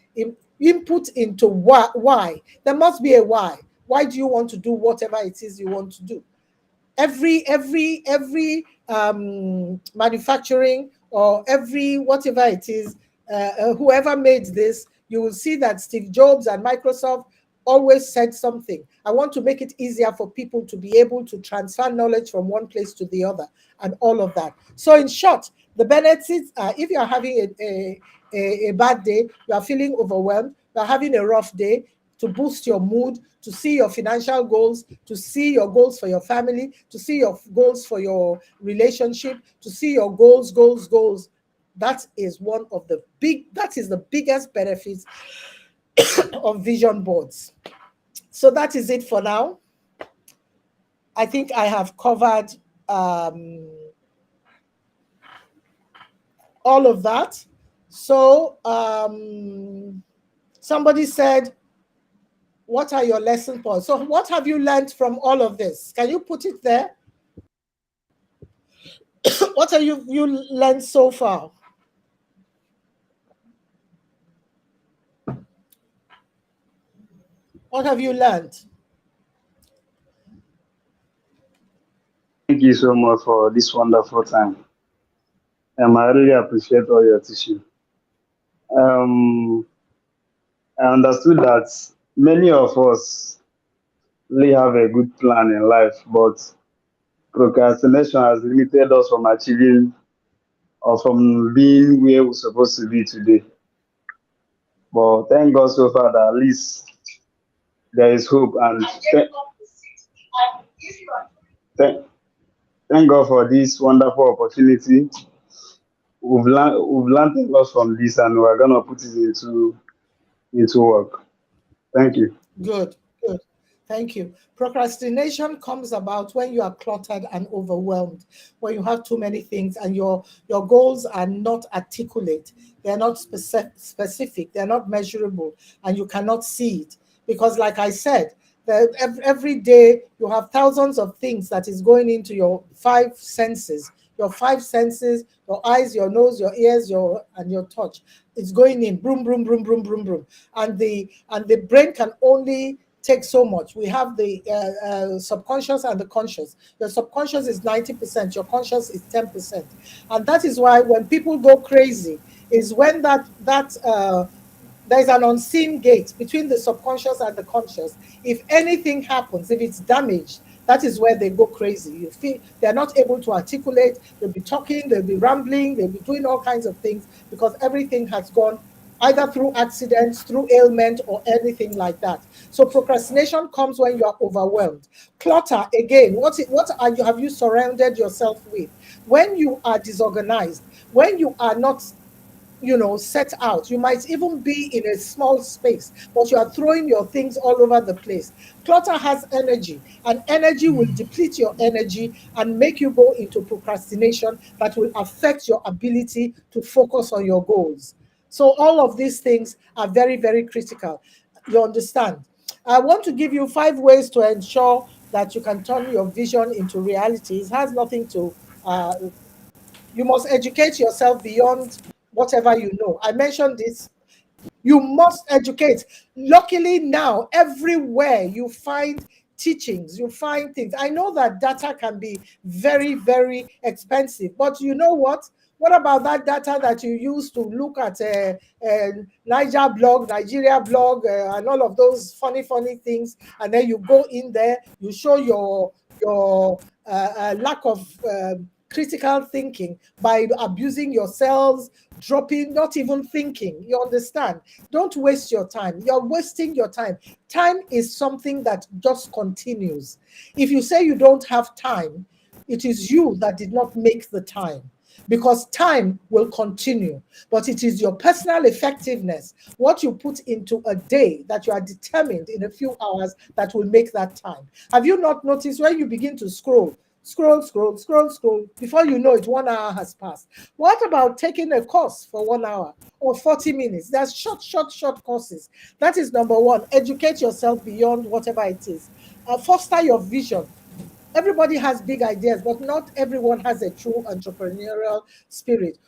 input into why. There must be a why. Why do you want to do whatever it is you want to do? Every manufacturing or every whatever it is, whoever made this, you will see that Steve Jobs and Microsoft always said something. I want to make it easier for people to be able to transfer knowledge from one place to the other, and all of that. So in short, the benefits are, if you are having a bad day, you are feeling overwhelmed, you are having a rough day, to boost your mood, to see your financial goals, to see your goals for your family, to see your goals for your relationship, to see your goals. That is that is the biggest benefits of vision boards. So that is it for now. I think I have covered all of that. So somebody said, what are your lesson points? So what have you learned from all of this? Can you put it there? What have you learned so far? What have you learned? Thank you so much for this wonderful time. I really appreciate all your teaching. Um, I understood that many of us really have a good plan in life, but procrastination has limited us from achieving or from being where we're supposed to be today. But thank God so far that at least there is hope, and thank, thank God for this wonderful opportunity. We've learned a lot from this, and we're gonna put it into work. Thank you. Good. Thank you. Procrastination comes about when you are cluttered and overwhelmed, when you have too many things and your goals are not articulate, they're not specific, they're not measurable, and you cannot see it. Because like I said, that every day you have thousands of things that is going into your five senses. Your five senses, your eyes, your nose, your ears, and your touch. It's going in, boom, boom, boom, boom, boom, boom. And the brain can only take so much. We have the subconscious and the conscious. Your subconscious is 90%, your conscious is 10%. And that is why when people go crazy, is when there's an unseen gate between the subconscious and the conscious. If anything happens, if it's damaged, that is where they go crazy. You feel they're not able to articulate, they'll be talking, they'll be rambling, they'll be doing all kinds of things, because everything has gone either through accidents, through ailment, or anything like that. So procrastination comes when you are overwhelmed. Clutter, again, what have you surrounded yourself with? When you are disorganized, when you are not set out, you might even be in a small space, but you are throwing your things all over the place. Clutter has energy, and energy will deplete your energy and make you go into procrastination that will affect your ability to focus on your goals. So all of these things are very, very critical. You understand? I want to give you 5 ways to ensure that you can turn your vision into reality. It has nothing to you must educate yourself beyond whatever you know. I mentioned this. You must educate. Luckily now, everywhere you find teachings, you find things. I know that data can be very, very expensive, but you know what? What about that data that you use to look at Nigeria blog, and all of those funny things, and then you go in there, you show your lack of critical thinking by abusing yourselves, dropping, not even thinking. You understand? Don't waste your time. You're wasting your time. Time is something that just continues. If you say you don't have time, it is you that did not make the time, because time will continue. But it is your personal effectiveness, what you put into a day, that you are determined in a few hours, that will make that time. Have you not noticed when you begin to scroll, before you know it, 1 hour has passed? What about taking a course for 1 hour or 40 minutes? There's short courses. That is number one. Educate yourself beyond whatever it is. Foster your vision. Everybody has big ideas, but not everyone has a true entrepreneurial spirit.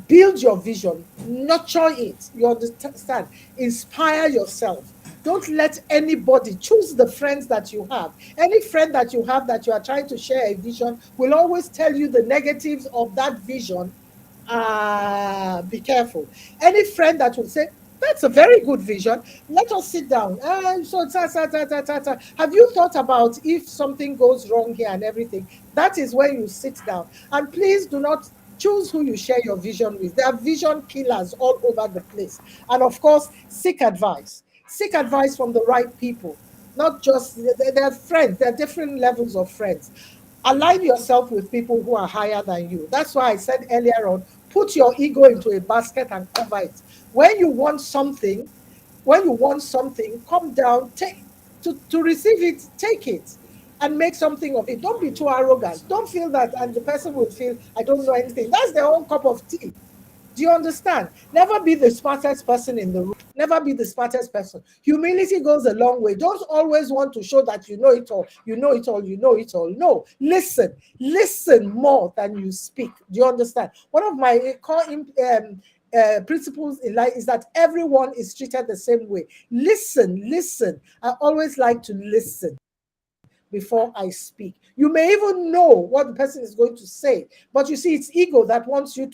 Build your vision, nurture it. You understand? Inspire yourself. Don't let anybody choose the friends that you have. Any friend that you have that you are trying to share a vision will always tell you the negatives of that vision. Be careful. Any friend that will say, that's a very good vision, let us sit down. Have you thought about if something goes wrong here and everything? That is when you sit down. And please do not choose who you share your vision with. There are vision killers all over the place. And of course, seek advice. Seek advice from the right people. Not just, they're friends. There are different levels of friends. Align yourself with people who are higher than you. That's why I said earlier on, put your ego into a basket and cover it. When you want something, come down, to receive it, take it and make something of it. Don't be too arrogant. Don't feel that, and the person will feel, I don't know anything. That's their own cup of tea. Do you understand? Never be the smartest person in the room. Never be the smartest person. Humility goes a long way. Don't always want to show that you know it all. You know it all. You know it all. No, listen. Listen more than you speak. Do you understand? One of my core principles in life is that everyone is treated the same way. Listen. I always like to listen before I speak. You may even know what the person is going to say, but you see, it's ego that wants you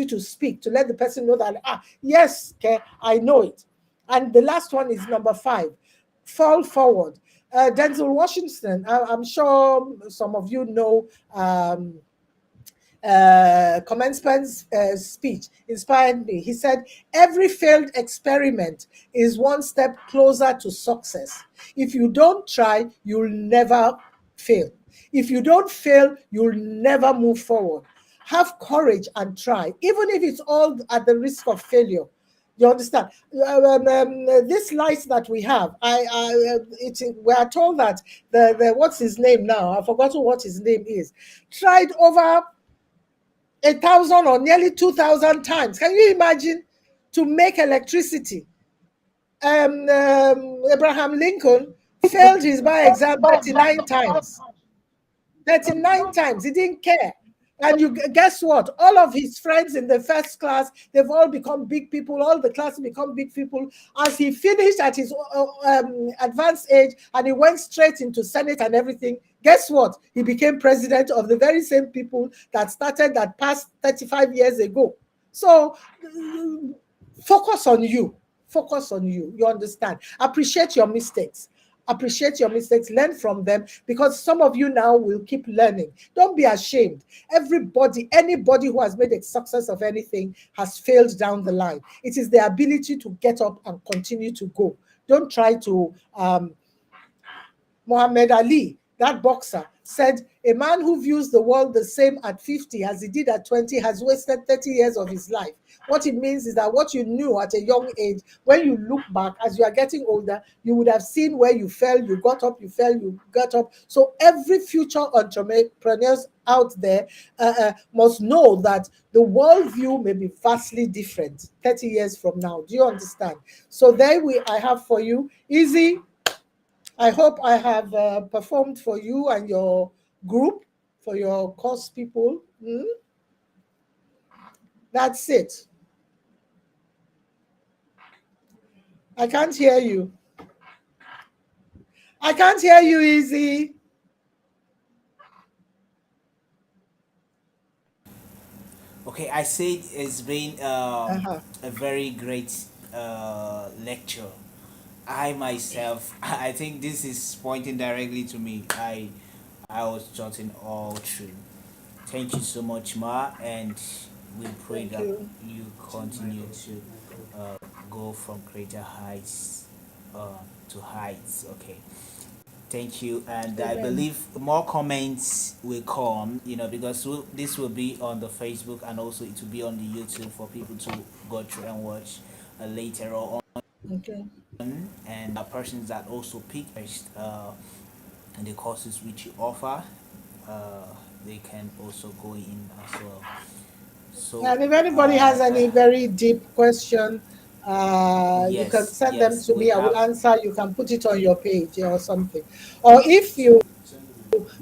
to speak, to let the person know that, yes, okay, I know it. And the last one is number 5, fall forward. Denzel Washington, I'm sure some of you know, commencement speech inspired me. He said, every failed experiment is one step closer to success. If you don't try, you'll never fail. If you don't fail, you'll never move forward. Have courage and try, even if it's all at the risk of failure. You understand? This light that we have, we are told that the what's his name now? I've forgotten what his name is. Tried over 1,000 or nearly 2,000 times. Can you imagine, to make electricity? Abraham Lincoln failed his bar exam 39 times. 39 times. He didn't care. And you guess what? All of his friends in the first class, they've all become big people. All the class become big people. As he finished at his advanced age and he went straight into Senate and everything, guess what? He became president of the very same people that passed 35 years ago. So focus on you. Focus on you. You understand? Appreciate your mistakes. Learn from them, because some of you now will keep learning. Don't be ashamed. Anybody who has made a success of anything has failed down the line. It is the ability to get up and continue to go. Don't try to Muhammad Ali, that boxer, said, a man who views the world the same at 50 as he did at 20 has wasted 30 years of his life. What it means is that what you knew at a young age, when you look back, as you are getting older, you would have seen where you fell, you got up, you fell, you got up. So every future entrepreneurs out there must know that the worldview may be vastly different 30 years from now. Do you understand? So there I have for you, easy. I hope I have performed for you and your group, for your course people. That's it. I can't hear you. I can't hear you, Easy. Okay, I said it's been Uh-huh. a very great lecture. I myself, I think this is pointing directly to me. I was jotting all through. Thank you so much, Ma, and we pray Thank that you. you continue to go from greater heights to heights. Okay. Thank you, and I Amen. believe more comments will come, because this will be on the Facebook and also it will be on the YouTube for people to go through and watch later on. Okay. And persons that also pick interest in the courses which you offer, uh, they can also go in as well. So, And if anybody uh, has any very deep question, you can yes, send them yes, to we me. I will have. answer. You can put it on your page or something. Or if you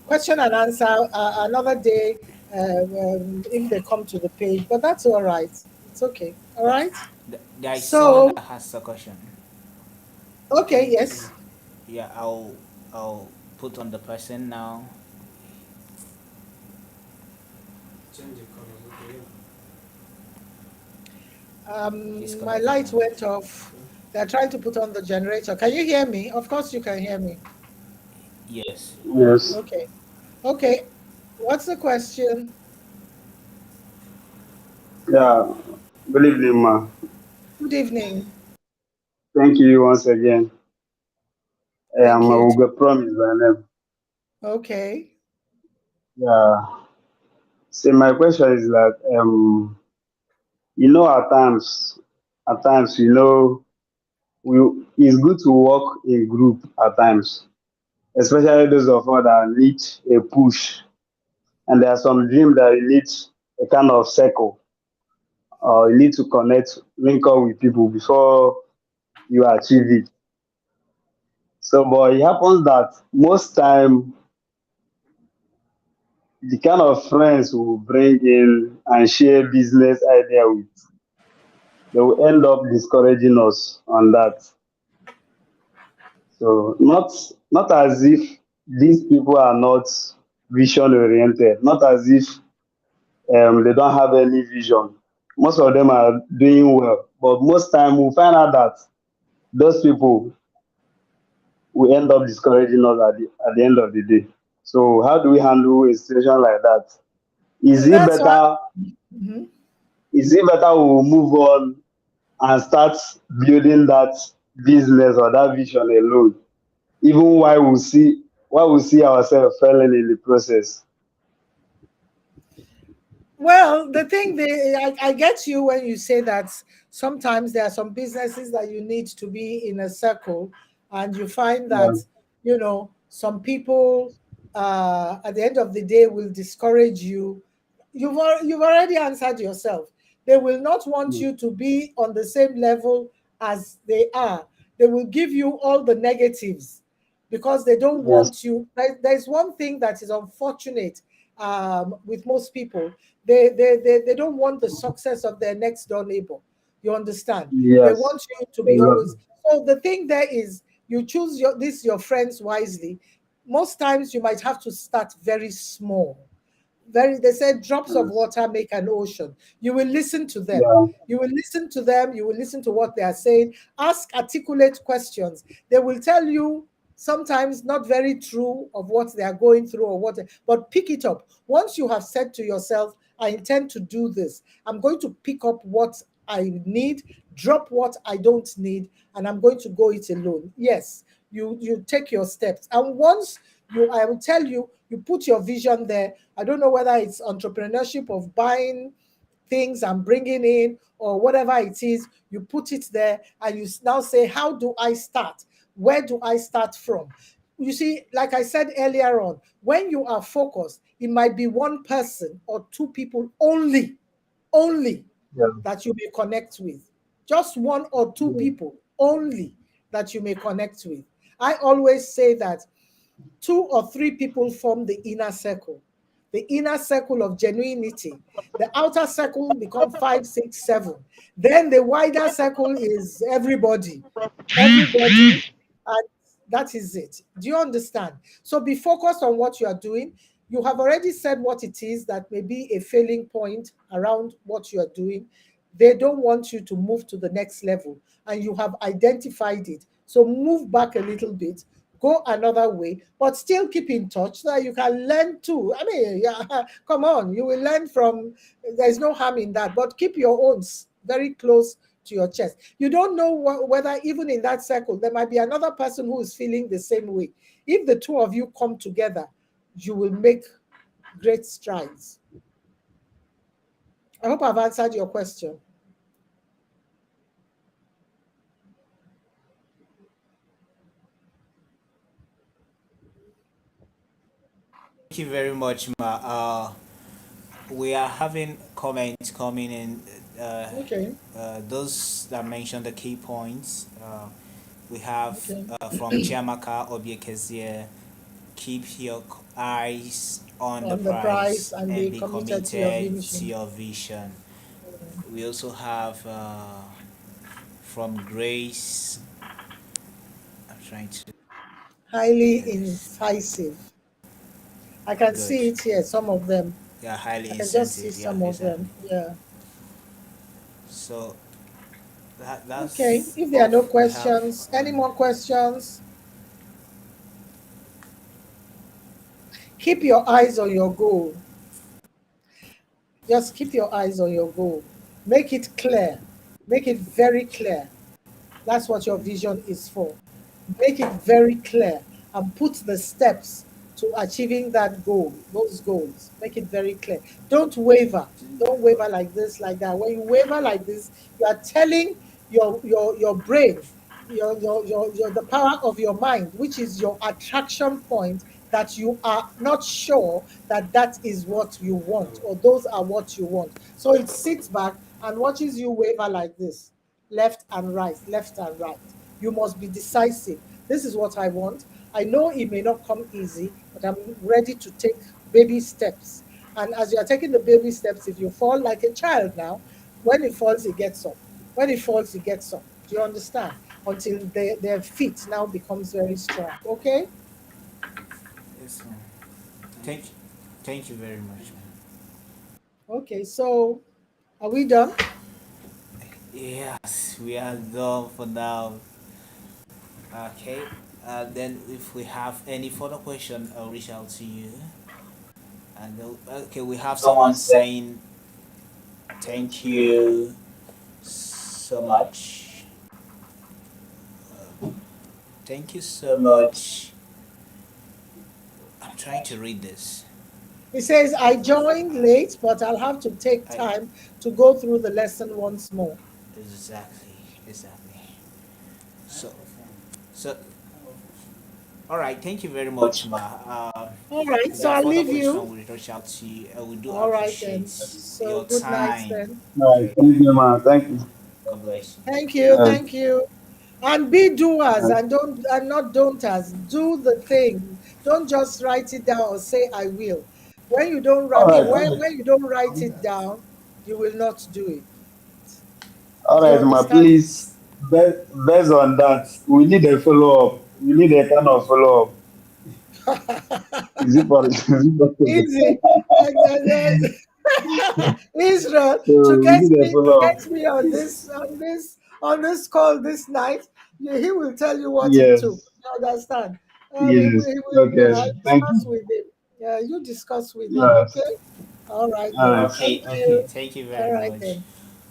question and answer another day, if they come to the page. But that's all right. It's okay. All Th- right. there is someone So that has a question. okay, yes. Yeah, I'll put on the person now. He's My connected light now. went off. They're trying to put on the generator. Can you hear me? Of course you can hear me. Yes. Yes. Okay. Okay. What's the question? Yeah. Good evening, ma. Good evening. Thank you once again. I'm Thank you. Uga Promise by name. Okay. Yeah. So my question is that at times, we it's good to work in group at times, especially those of us that need a push, and there are some dreams that you need a kind of circle, or you need to connect, link up with people before you achieve it. So, but it happens that most time the kind of friends we will bring in and share business idea with, they will end up discouraging us on that. So not as if these people are not vision oriented, not as if they don't have any vision. Most of them are doing well, but most time we find out that those people will end up discouraging us at the end of the day. So how do we handle a situation like that? Is it That's why. better? Mhm. Is it better we move on and start building that business or that vision alone, even while we see ourselves failing in the process? Well, the thing, I get you when you say that sometimes there are some businesses that you need to be in a circle, and you find Yeah, that, some people at the end of the day will discourage you. You've already answered yourself. They will not want yeah, you to be on the same level as they are. They will give you all the negatives because they don't yes, want you. There's one thing that is unfortunate with most people. They don't want the success of their next door neighbor. You understand? They yes, want you to be exactly. always. So the thing there is, you choose your friends wisely. Most times you might have to start very small. They said drops of Yes, water make an ocean. You will listen to them. yeah, You will listen to them. You will listen to what they are saying. Ask articulate questions. They will tell you sometimes not very true of what they are going through or what, but pick it up. Once you have said to yourself, I intend to do this, I'm going to pick up what I need, drop what I don't need, and I'm going to go it alone. Yes, you take your steps. And once I will tell you, you put your vision there. I don't know whether it's entrepreneurship of buying things and bringing in or whatever it is, you put it there and you now say, how do I start? Where do I start from? You see, like I said earlier on, when you are focused, it might be one person or two people only yeah, that you may connect with. Just one or two yeah, people only that you may connect with. I always say that two or three people form the inner circle. The inner circle of genuinity. The outer circle become five, six, seven. Then the wider circle is everybody. Everybody, and that is it. Do you understand? So be focused on what you are doing. You have already said what it is that may be a failing point around what you are doing. They don't want you to move to the next level, and you have identified it. So move back a little bit, go another way, but still keep in touch so that you can learn too. I mean, yeah, come on, you will learn from, there's no harm in that, but keep your own very close to your chest. You don't know whether even in that circle, there might be another person who is feeling the same way. If the two of you come together, you will make great strides. I hope I've answered your question. Thank you very much, Ma. We are having comments coming in. Okay. Those that mentioned the key points. We have Okay. from Chiamaka Obiekezie, keep your eyes on the On the price prize and and be be committed to your committed to vision. your vision. We also have from Grace. I'm trying to Highly get this. incisive. I can Good. see it here, some of them. Yeah, highly I can just see incentive. Yeah, some of exactly. them. Yeah. So Okay. that's If there are all no we have questions, any on. more questions? Keep your eyes on your goal. Just keep your eyes on your goal. Make it clear. Make it very clear. That's what your vision is for. Make it very clear and put the steps to achieving that goal, those goals. Make it very clear. Don't waver. Don't waver like this, like that. When you waver like this, you are telling your brain, the power of your mind, which is your attraction point, that you are not sure that that is what you want or those are what you want. So it sits back and watches you waver like this, left and right, left and right. You must be decisive. This is what I want. I know it may not come easy, but I'm ready to take baby steps. And as you are taking the baby steps, if you fall like a child now, when it falls, it gets up. When it falls, it gets up. Do you understand? Until their feet now becomes very strong. Okay? Yes, ma'am. Thank you. Thank you very much, ma'am. Okay, so are we done? Yes, we are done for now. Okay. Then if we have any further question, I'll reach out to you. And okay, we have someone saying thank you so much. Thank you so much. I'm trying to read this. He says, I joined late, but I'll have to take I time to go through the lesson once more. exactly, exactly. So, so all right. Thank you very much, Ma. All right, If so there are I'll further leave questions, you. we'll reach out to you. We do All right then. appreciate So your good night time. then. All right, Very thank time. you, man. Thank you. God bless you. Thank you, All right, thank you. And be all doers right. and don't and not don'ters. Do the thing. Don't just write it down or say I will. When you don't All I mean right, when you don't write it down, you will not do it. all Do you right, ma. understand? Please, based on that, we need a follow up. We need a kind of follow up. Is it possible? Is it possible? Easy. Israel So we need a to follow up. get me on this call this night. He will tell you what it took. Yes, You understand? yes. We will Okay. Thank discuss you. with him. Yeah, you discuss with him. Yes. Okay. All right All then. right. Thank Okay, you. okay. Thank you All very right much. then.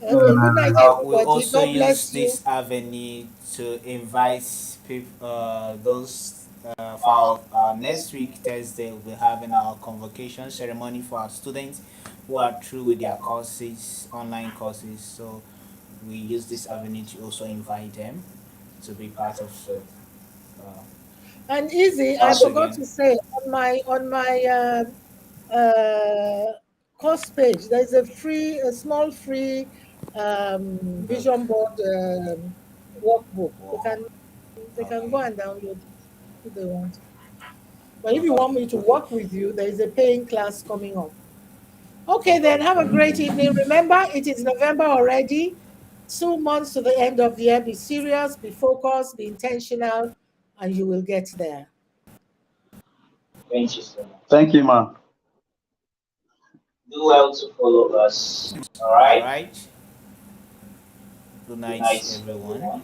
Okay. Good night, We everybody. also God use bless you. this avenue to invite people, those for our next week Thursday. We'll be having our convocation ceremony for our students who are through with their courses, online courses. So we use this avenue to also invite them to be part of. So And easy. I once forgot again, to say on my course page, there's a small free book. vision board workbook. Wow. They can go Okay. and download it if they want. But if you Okay. want me to Okay. work with you, there is a paying class coming up. Okay, then have a great evening. Remember, it is November already. 2 months to the end of the year. Be serious, be focused, be intentional, and you will get there. Thank you, ma. Do well to follow us. All All right. right. Good Good night, night, everyone. everyone.